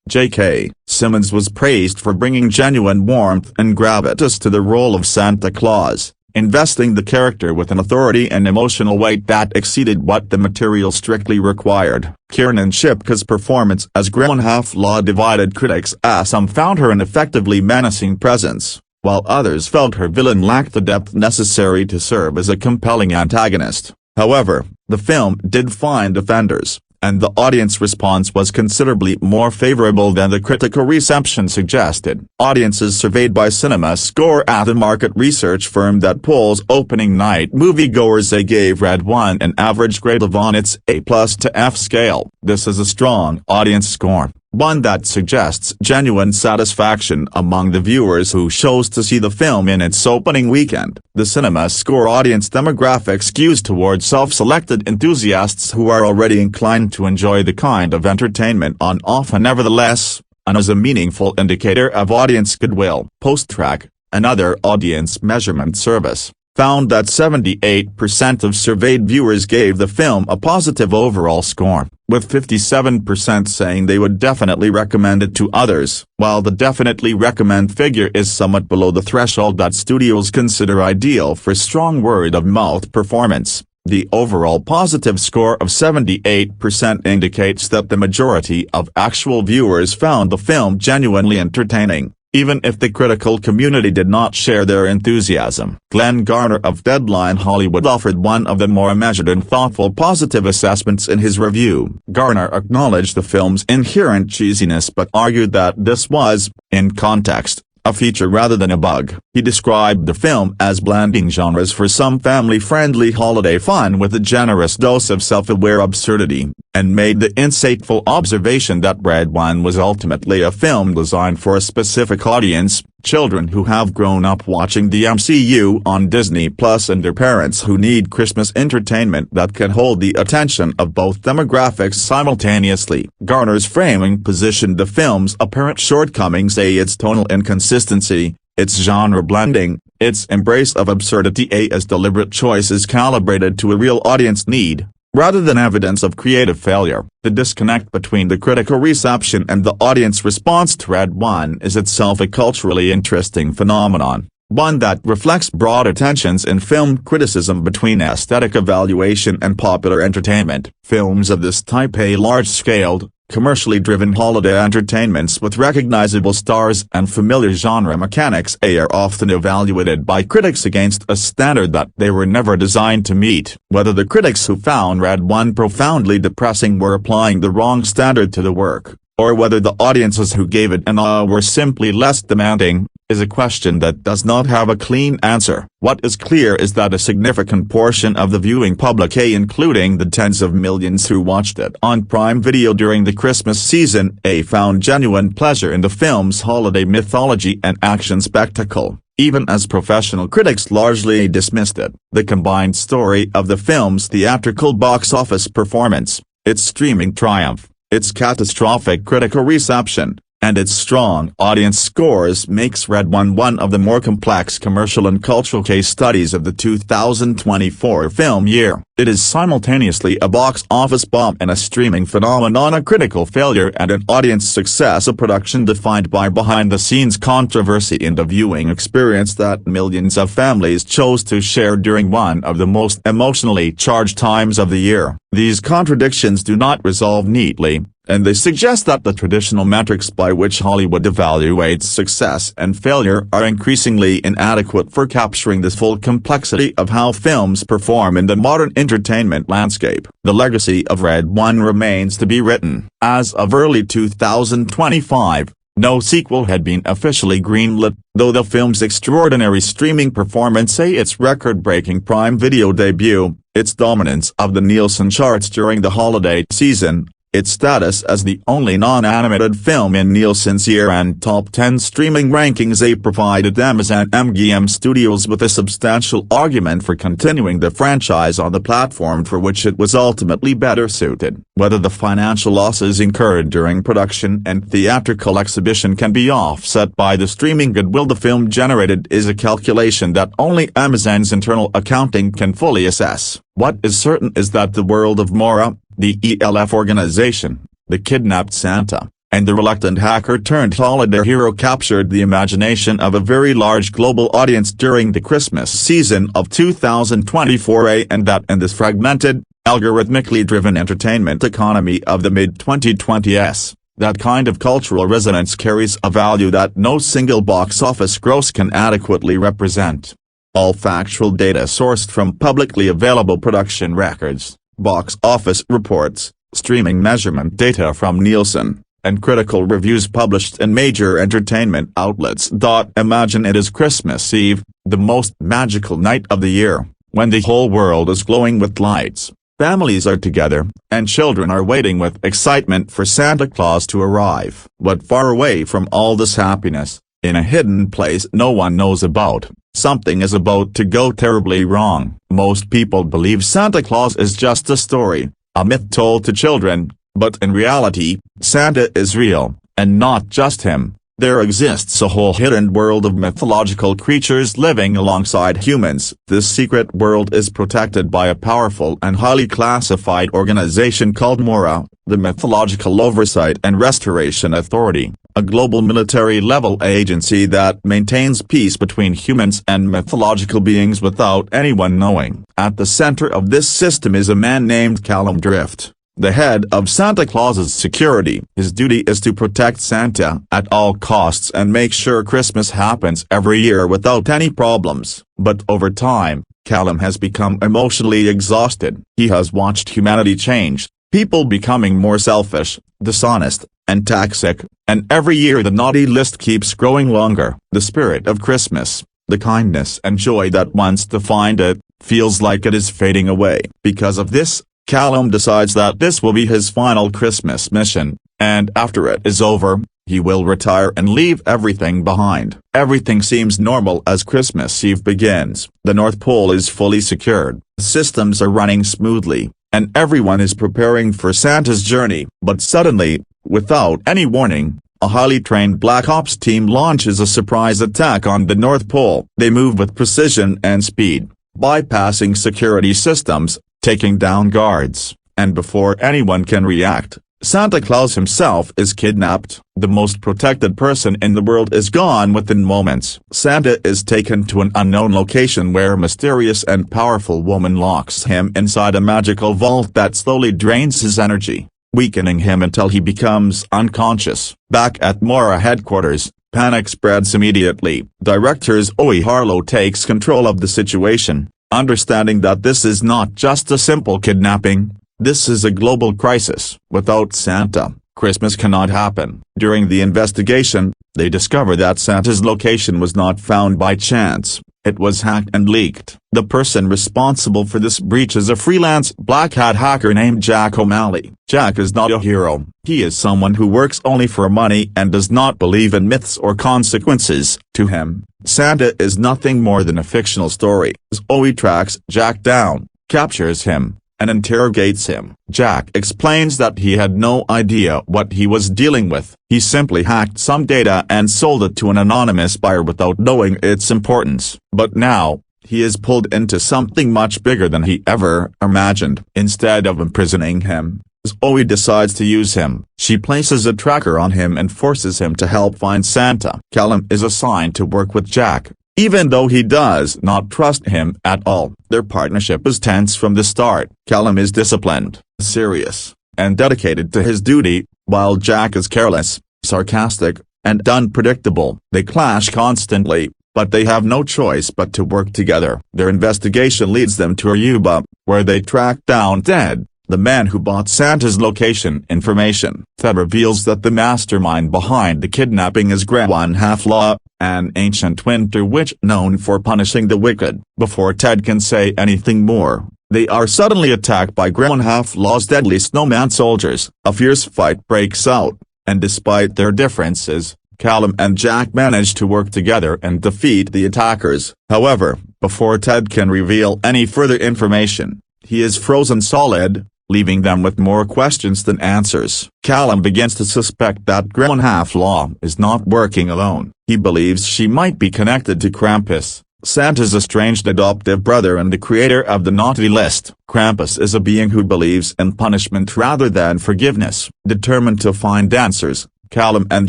J.K. Simmons was praised for bringing genuine warmth and gravitas to the role of Santa Claus, investing the character with an authority and emotional weight that exceeded what the material strictly required. Kiernan Shipka's performance as Gromhalflaw divided critics, as some found her an effectively menacing presence, while others felt her villain lacked the depth necessary to serve as a compelling antagonist. However, the film did find offenders, and the audience response was considerably more favorable than the critical reception suggested. Audiences surveyed by CinemaScore, at the market research firm that polls opening night moviegoers, gave Red One an average grade of on its A+ to F scale. This is a strong audience score, one that suggests genuine satisfaction among the viewers who chose to see the film in its opening weekend. The CinemaScore audience demographic skews towards self-selected enthusiasts who are already inclined to enjoy the kind of entertainment on offer. Nevertheless, and as a meaningful indicator of audience goodwill, PostTrack, another audience measurement service, found that 78% of surveyed viewers gave the film a positive overall score, with 57% saying they would definitely recommend it to others. While the definitely recommend figure is somewhat below the threshold that studios consider ideal for strong word-of-mouth performance, the overall positive score of 78% indicates that the majority of actual viewers found the film genuinely entertaining, even if the critical community did not share their enthusiasm. Glenn Garner of Deadline Hollywood offered one of the more measured and thoughtful positive assessments in his review. Garner acknowledged the film's inherent cheesiness but argued that this was, in context, a feature rather than a bug. He described the film as blending genres for some family-friendly holiday fun with a generous dose of self-aware absurdity, and made the insightful observation that Red One was ultimately a film designed for a specific audience, children who have grown up watching the MCU on Disney Plus and their parents who need Christmas entertainment that can hold the attention of both demographics simultaneously. Garner's framing positioned the film's apparent shortcomings, its tonal inconsistency, its genre blending, its embrace of absurdity as deliberate choices calibrated to a real audience need, rather than evidence of creative failure. The disconnect between the critical reception and the audience response to Red One is itself a culturally interesting phenomenon, one that reflects broader tensions in film criticism between aesthetic evaluation and popular entertainment. Films of this type, large-scaled, commercially driven holiday entertainments with recognizable stars and familiar genre mechanics, are often evaluated by critics against a standard that they were never designed to meet. Whether the critics who found Red One profoundly depressing were applying the wrong standard to the work, or whether the audiences who gave it an awe were simply less demanding, is a question that does not have a clean answer. What is clear is that a significant portion of the viewing public, including the tens of millions who watched it on Prime Video during the Christmas season, found genuine pleasure in the film's holiday mythology and action spectacle, even as professional critics largely dismissed it. The combined story of the film's theatrical box office performance, its streaming triumph, its catastrophic critical reception, and its strong audience scores makes Red One one of the more complex commercial and cultural case studies of the 2024 film year. It is simultaneously a box office bomb and a streaming phenomenon, a critical failure and an audience success, a production defined by behind-the-scenes controversy and a viewing experience that millions of families chose to share during one of the most emotionally charged times of the year. These contradictions do not resolve neatly, and they suggest that the traditional metrics by which Hollywood evaluates success and failure are increasingly inadequate for capturing the full complexity of how films perform in the modern entertainment landscape. The legacy of Red One remains to be written. As of early 2025, no sequel had been officially greenlit, though the film's extraordinary streaming performance, its record-breaking Prime Video debut, its dominance of the Nielsen charts during the holiday season, its status as the only non-animated film in Nielsen's year-end top 10 streaming rankings, provided Amazon MGM Studios with a substantial argument for continuing the franchise on the platform for which it was ultimately better suited. Whether the financial losses incurred during production and theatrical exhibition can be offset by the streaming goodwill the film generated is a calculation that only Amazon's internal accounting can fully assess. What is certain is that the world of Mora, the ELF organization, the kidnapped Santa, and the reluctant hacker-turned-holiday hero captured the imagination of a very large global audience during the Christmas season of 2024, and that in this fragmented, algorithmically driven entertainment economy of the mid-2020s, that kind of cultural resonance carries a value that no single box office gross can adequately represent. All factual data sourced from publicly available production records, box office reports, streaming measurement data from Nielsen, and critical reviews published in major entertainment outlets. Imagine it is Christmas Eve, the most magical night of the year, when the whole world is glowing with lights, families are together, and children are waiting with excitement for Santa Claus to arrive. But far away from all this happiness, in a hidden place no one knows about, something is about to go terribly wrong. Most people believe Santa Claus is just a story, a myth told to children, but in reality, Santa is real, and not just him. There exists a whole hidden world of mythological creatures living alongside humans. This secret world is protected by a powerful and highly classified organization called Mora, the Mythological Oversight and Restoration Authority, a global military-level agency that maintains peace between humans and mythological beings without anyone knowing. At the center of this system is a man named Callum Drift, the head of Santa Claus's security. His duty is to protect Santa at all costs and make sure Christmas happens every year without any problems. But over time, Callum has become emotionally exhausted. He has watched humanity change, people becoming more selfish, dishonest, and toxic, and every year the naughty list keeps growing longer. The spirit of Christmas, the kindness and joy that once defined it, feels like it is fading away. Because of this, Callum decides that this will be his final Christmas mission, and after it is over, he will retire and leave everything behind. Everything seems normal as Christmas Eve begins. The North Pole is fully secured, systems are running smoothly, and everyone is preparing for Santa's journey. But suddenly, without any warning, a highly trained Black Ops team launches a surprise attack on the North Pole. They move with precision and speed, bypassing security systems, taking down guards, and before anyone can react, Santa Claus himself is kidnapped. The most protected person in the world is gone within moments. Santa is taken to an unknown location where a mysterious and powerful woman locks him inside a magical vault that slowly drains his energy, weakening him until he becomes unconscious. Back at Mora headquarters, panic spreads immediately. Director Zoe Harlow takes control of the situation, understanding that this is not just a simple kidnapping, this is a global crisis. Without Santa, Christmas cannot happen. During the investigation, they discover that Santa's location was not found by chance, it was hacked and leaked. The person responsible for this breach is a freelance black hat hacker named Jack O'Malley. Jack is not a hero, he is someone who works only for money and does not believe in myths or consequences. To him, Santa is nothing more than a fictional story. Zoe tracks Jack down, captures him, and interrogates him. Jack explains that he had no idea what he was dealing with. He simply hacked some data and sold it to an anonymous buyer without knowing its importance. But now, he is pulled into something much bigger than he ever imagined. Instead of imprisoning him, Zoe decides to use him. She places a tracker on him and forces him to help find Santa. Callum is assigned to work with Jack, even though he does not trust him at all. Their partnership is tense from the start. Callum is disciplined, serious, and dedicated to his duty, while Jack is careless, sarcastic, and unpredictable. They clash constantly, but they have no choice but to work together. Their investigation leads them to Aruba, where they track down Ted, the man who bought Santa's location information. Ted reveals that the mastermind behind the kidnapping is One Half-Law, an ancient winter witch known for punishing the wicked. Before Ted can say anything more, they are suddenly attacked by One Half-Law's deadly snowman soldiers. A fierce fight breaks out, and despite their differences, Callum and Jack manage to work together and defeat the attackers. However, before Ted can reveal any further information, he is frozen solid, leaving them with more questions than answers. Callum begins to suspect that One Half-Law is not working alone. He believes she might be connected to Krampus, Santa's estranged adoptive brother and the creator of the naughty list. Krampus is a being who believes in punishment rather than forgiveness. Determined to find answers, Callum and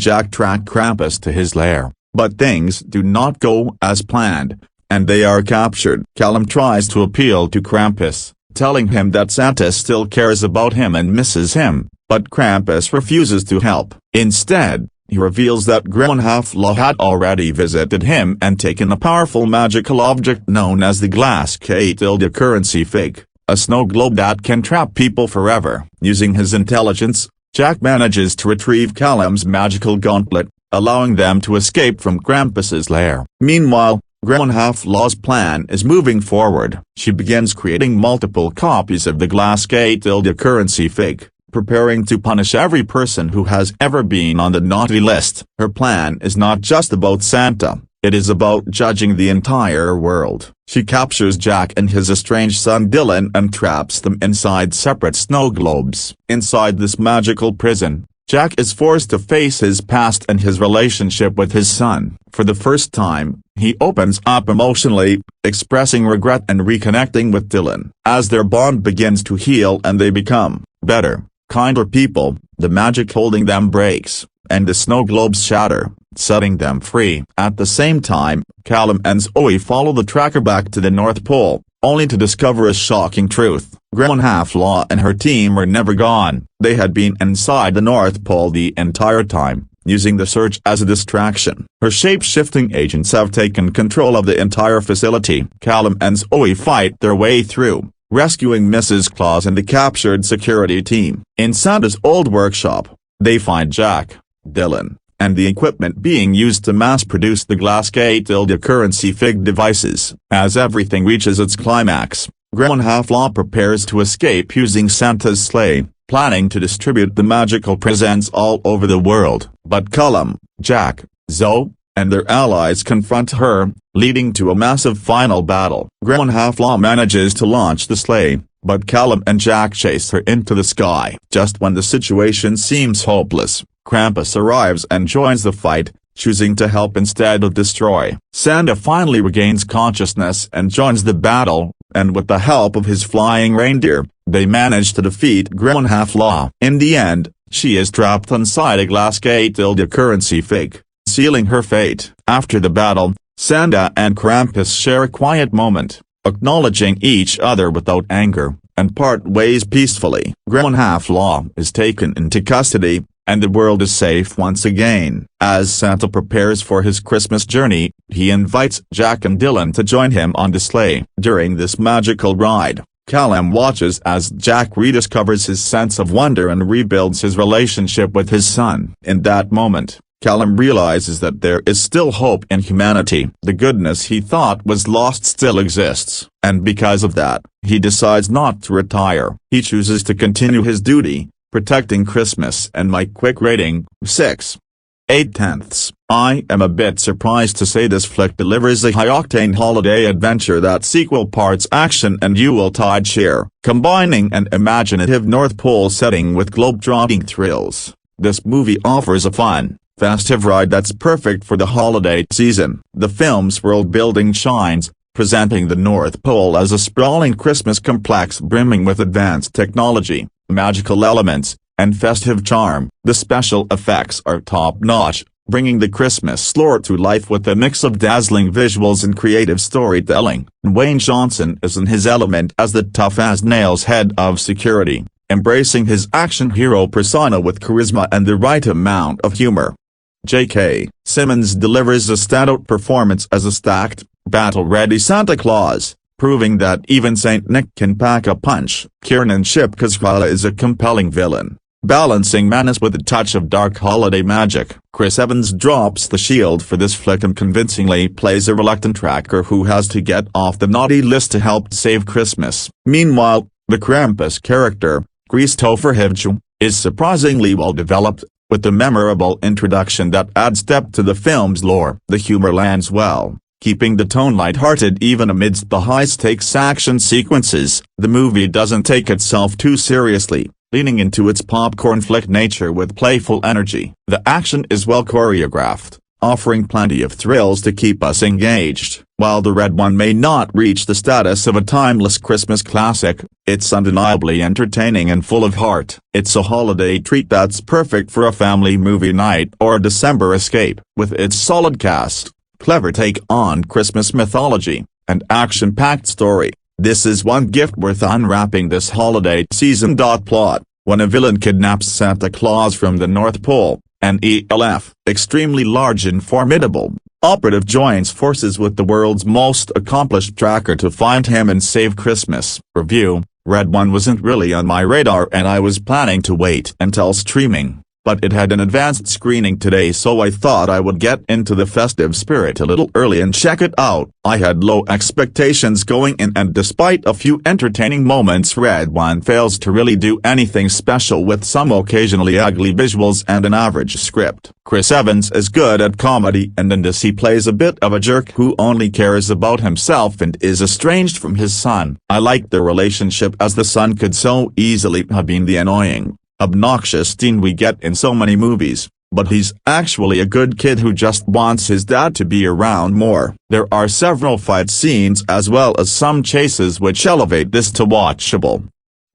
Jack track Krampus to his lair. But things do not go as planned, and they are captured. Callum tries to appeal to Krampus, telling him that Santa still cares about him and misses him, but Krampus refuses to help. Instead, he reveals that One Half-Law had already visited him and taken a powerful magical object known as the Glass Currency Fig, a snow globe that can trap people forever. Using his intelligence, Jack manages to retrieve Callum's magical gauntlet, allowing them to escape from Krampus's lair. Meanwhile, One Half-Law's plan is moving forward. She begins creating multiple copies of the Glass Currency Fig, preparing to punish every person who has ever been on the naughty list. Her plan is not just about Santa, it is about judging the entire world. She captures Jack and his estranged son Dylan and traps them inside separate snow globes. Inside this magical prison, Jack is forced to face his past and his relationship with his son. For the first time, he opens up emotionally, expressing regret and reconnecting with Dylan. As their bond begins to heal and they become better, kinder people, the magic holding them breaks, and the snow globes shatter, setting them free. At the same time, Callum and Zoe follow the tracker back to the North Pole, only to discover a shocking truth. One Half-Law and her team were never gone. They had been inside the North Pole the entire time, using the search as a distraction. Her shape-shifting agents have taken control of the entire facility. Callum and Zoe fight their way through, rescuing Mrs. Claus and the captured security team. In Santa's old workshop, they find Jack, Dylan, and the equipment being used to mass-produce the Glass Currency Fig devices. As everything reaches its climax, One Half-Law prepares to escape using Santa's sleigh, planning to distribute the magical presents all over the world. But Callum, Jack, Zoe, and their allies confront her, leading to a massive final battle. One Half-Law manages to launch the sleigh, but Callum and Jack chase her into the sky. Just when the situation seems hopeless, Krampus arrives and joins the fight, choosing to help instead of destroy. Santa finally regains consciousness and joins the battle, and with the help of his flying reindeer, they manage to defeat One Half-Law. In the end, she is trapped inside a Glass Currency Fig, sealing her fate. After the battle, Santa and Krampus share a quiet moment, acknowledging each other without anger, and part ways peacefully. One Half-Law is taken into custody, and the world is safe once again. As Santa prepares for his Christmas journey, he invites Jack and Dylan to join him on the sleigh. During this magical ride, Callum watches as Jack rediscovers his sense of wonder and rebuilds his relationship with his son. In that moment, Callum realizes that there is still hope in humanity. The goodness he thought was lost still exists, and because of that, he decides not to retire. He chooses to continue his duty, protecting Christmas. And my quick rating, 6.8. I am a bit surprised to say this flick delivers a high-octane holiday adventure that's equal parts action and Yuletide cheer, combining an imaginative North Pole setting with globe-trotting thrills. This movie offers a fun, festive ride that's perfect for the holiday season. The film's world-building shines, presenting the North Pole as a sprawling Christmas complex brimming with advanced technology, magical elements, and festive charm. The special effects are top-notch, bringing the Christmas lore to life with a mix of dazzling visuals and creative storytelling. Dwayne Johnson is in his element as the tough-as-nails head of security, embracing his action hero persona with charisma and the right amount of humor. J.K. Simmons delivers a standout performance as a stacked, battle-ready Santa Claus, proving that even Saint Nick can pack a punch. Kiernan Shipka's Rala is a compelling villain, balancing menace with a touch of dark holiday magic. Chris Evans drops the shield for this flick and convincingly plays a reluctant tracker who has to get off the naughty list to help save Christmas. Meanwhile, the Krampus character, Christopher Hivju, is surprisingly well developed, with a memorable introduction that adds depth to the film's lore. The humor lands well, keeping the tone light-hearted even amidst the high-stakes action sequences. The movie doesn't take itself too seriously, leaning into its popcorn flick nature with playful energy. The action is well choreographed, offering plenty of thrills to keep us engaged. While the Red One may not reach the status of a timeless Christmas classic, it's undeniably entertaining and full of heart. It's a holiday treat that's perfect for a family movie night or a December escape. With its solid cast, clever take on Christmas mythology, and action-packed story, this is one gift worth unwrapping this holiday season. Plot: when a villain kidnaps Santa Claus from the North Pole, an ELF, extremely large and formidable, operative joins forces with the world's most accomplished tracker to find him and save Christmas. Review: Red One wasn't really on my radar and I was planning to wait until streaming, but it had an advanced screening today, so I thought I would get into the festive spirit a little early and check it out. I had low expectations going in, and despite a few entertaining moments, Red One fails to really do anything special, with some occasionally ugly visuals and an average script. Chris Evans is good at comedy, and in this he plays a bit of a jerk who only cares about himself and is estranged from his son. I like the relationship, as the son could so easily have been the annoying, obnoxious teen we get in so many movies, but he's actually a good kid who just wants his dad to be around more. There are several fight scenes as well as some chases which elevate this to watchable.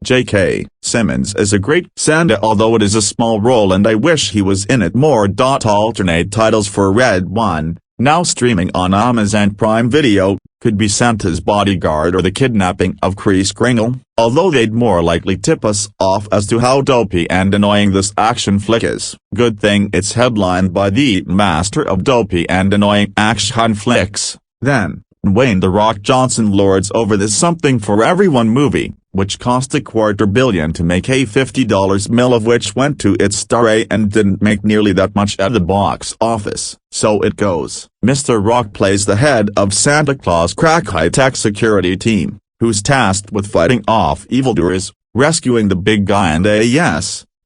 J.K. Simmons is a great Santa, although it is a small role and I wish he was in it more. Alternate titles for Red One, now streaming on Amazon Prime Video, could be Santa's Bodyguard or The Kidnapping of Kris Kringle, although they'd more likely tip us off as to how dopey and annoying this action flick is. Good thing it's headlined by the master of dopey and annoying action flicks. Then, Dwayne "The Rock" Johnson lords over this Something for Everyone movie, which cost $250 million to make, a $50 million of which went to its star and didn't make nearly that much at the box office. So it goes. Mr. Rock plays the head of Santa Claus' crack high-tech security team, who's tasked with fighting off evildoers, rescuing the big guy and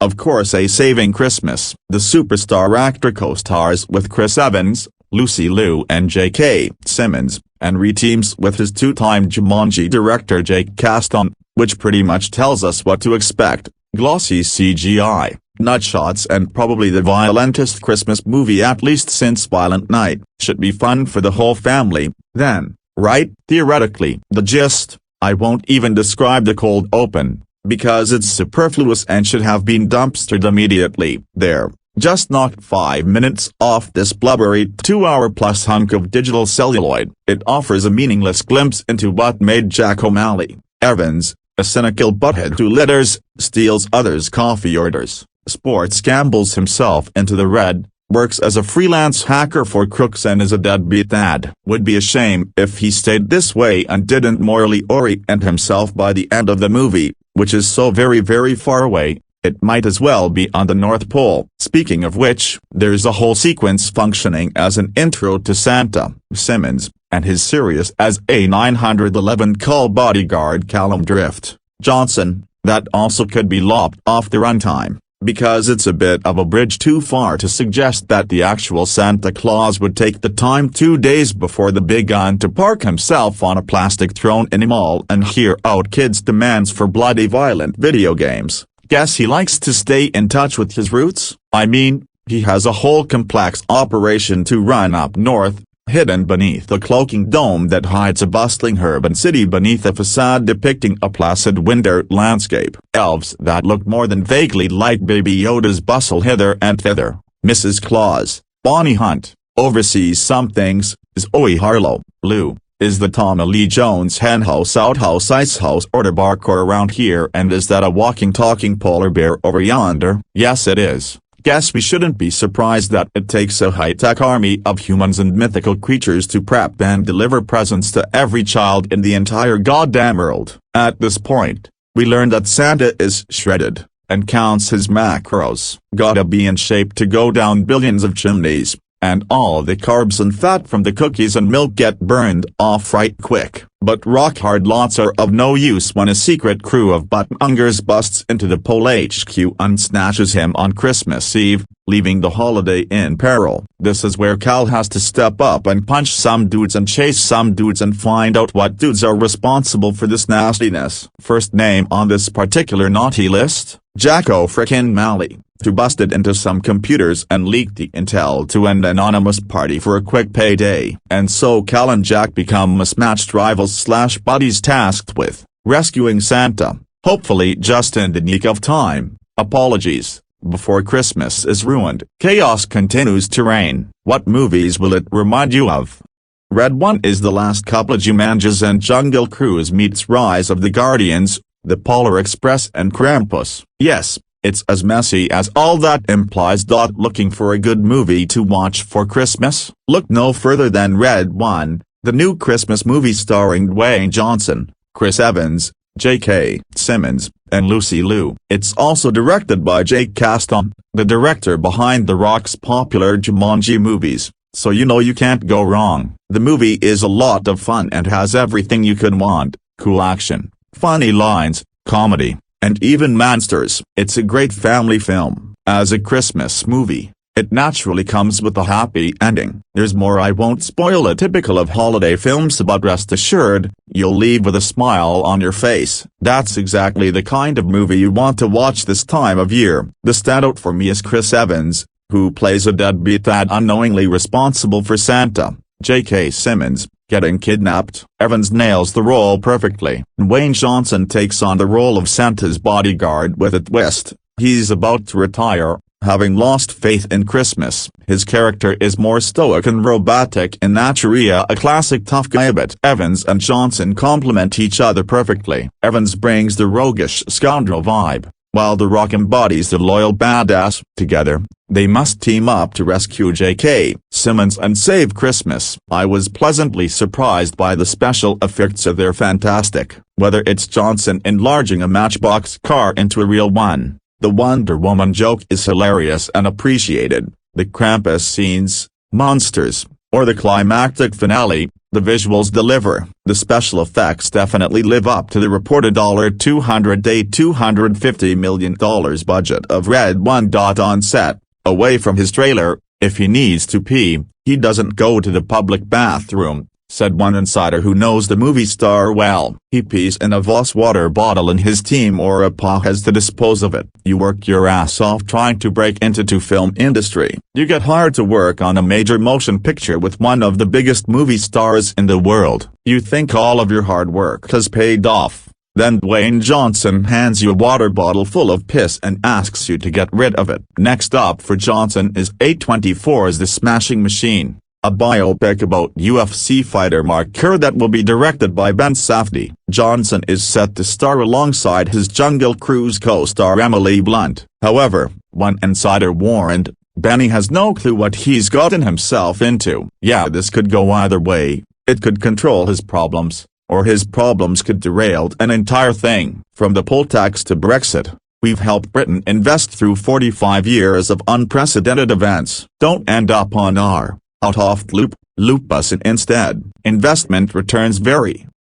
of course saving Christmas. The superstar actor co-stars with Chris Evans, Lucy Liu and J.K. Simmons, and reteams with his two-time Jumanji director Jake Kasdan, which pretty much tells us what to expect: glossy CGI, nutshots, and probably the violentest Christmas movie at least since Violent Night. Should be fun for the whole family, then, right? Theoretically. The gist: I won't even describe the cold open, because it's superfluous and should have been dumpstered immediately. There. Just knocked 5 minutes off this blubbery 2-hour-plus hunk of digital celluloid. It offers a meaningless glimpse into what made Jack O'Malley. Evans, a cynical butthead who litters, steals others' coffee orders, sports gambles himself into the red, works as a freelance hacker for crooks, and is a deadbeat dad. Would be a shame if he stayed this way and didn't morally orient himself by the end of the movie, which is so very, very far away. It might as well be on the North Pole. Speaking of which, there's a whole sequence functioning as an intro to Santa. Simmons, and his serious as a 911 call bodyguard Callum Drift. Johnson, that also could be lopped off the runtime. because it's a bit of a bridge too far to suggest that the actual Santa Claus would take the time 2 days before the big gun to park himself on a plastic throne in a mall and hear out kids' demands for bloody violent video games. Guess he likes to stay in touch with his roots? I mean, he has a whole complex operation to run up north, hidden beneath a cloaking dome that hides a bustling urban city beneath a facade depicting a placid winter landscape. Elves that look more than vaguely like Baby Yoda's bustle hither and thither. Mrs. Claus, Bonnie Hunt, oversees some things, Zoe Harlow, Lou, is the Tommy Lee Jones henhouse outhouse icehouse order barcore around here, and is that a walking talking polar bear over yonder? Yes it is. Guess we shouldn't be surprised that it takes a high-tech army of humans and mythical creatures to prep and deliver presents to every child in the entire goddamn world. At this point, we learn that Santa is shredded, and counts his macros. Gotta be in shape to go down billions of chimneys, and all the carbs and fat from the cookies and milk get burned off right quick. But rock-hard lots are of no use when a secret crew of buttonungers busts into the Pole HQ and snatches him on Christmas Eve, leaving the holiday in peril. This is where Cal has to step up and punch some dudes and chase some dudes and find out what dudes are responsible for this nastiness. First name on this particular naughty list, Jacko frickin' Malley, who busted into some computers and leaked the intel to an anonymous party for a quick payday. And so Cal and Jack become mismatched rivals/buddies tasked with rescuing Santa, hopefully just in the nick of time. Apologies, before Christmas is ruined. Chaos continues to reign. What movies will it remind you of? Red One is the last couple of Jumanjis and Jungle Cruise meets Rise of the Guardians, The Polar Express and Krampus. Yes, it's as messy as all that implies. Looking for a good movie to watch for Christmas? Look no further than Red One, the new Christmas movie starring Dwayne Johnson, Chris Evans, J.K. Simmons, and Lucy Liu. It's also directed by Jake Kasdan, the director behind The Rock's popular Jumanji movies, so you know you can't go wrong. The movie is a lot of fun and has everything you could want: cool action, funny lines, comedy, and even monsters. It's a great family film. As a Christmas movie, it naturally comes with a happy ending. There's more I won't spoil it, typical of holiday films, but rest assured, you'll leave with a smile on your face. That's exactly the kind of movie you want to watch this time of year. The standout for me is Chris Evans, who plays a deadbeat dad unknowingly responsible for Santa, J.K. Simmons, getting kidnapped. Evans nails the role perfectly. Dwayne Johnson takes on the role of Santa's bodyguard with a twist. He's about to retire, having lost faith in Christmas. His character is more stoic and robotic in nature, a classic tough guy, but Evans and Johnson complement each other perfectly. Evans brings the roguish scoundrel vibe, while The Rock embodies the loyal badass. Together, they must team up to rescue J.K. Simmons and save Christmas. I was pleasantly surprised by the special effects. They're fantastic, whether it's Johnson enlarging a Matchbox car into a real one. The Wonder Woman joke is hilarious and appreciated. The Krampus scenes, monsters, or the climactic finale, the visuals deliver. The special effects definitely live up to the reported $250 million budget of Red One. On set, away from his trailer, if he needs to pee, he doesn't go to the public bathroom, said one insider who knows the movie star well. He pees in a Voss water bottle and his team or a pa has to dispose of it. You work your ass off trying to break into film industry. You get hired to work on a major motion picture with one of the biggest movie stars in the world. You think all of your hard work has paid off. Then Dwayne Johnson hands you a water bottle full of piss and asks you to get rid of it. Next up for Johnson is A24's The Smashing Machine, a biopic about UFC fighter Mark Kerr that will be directed by Ben Safdie. Johnson is set to star alongside his Jungle Cruise co-star Emily Blunt. However, one insider warned, Benny has no clue what he's gotten himself into. Yeah, this could go either way. It could control his problems, or his problems could derail an entire thing. From the poll tax to Brexit, we've helped Britain invest through 45 years of unprecedented events. Don't end up on our out-of-loop, loop us in instead. Investment returns vary.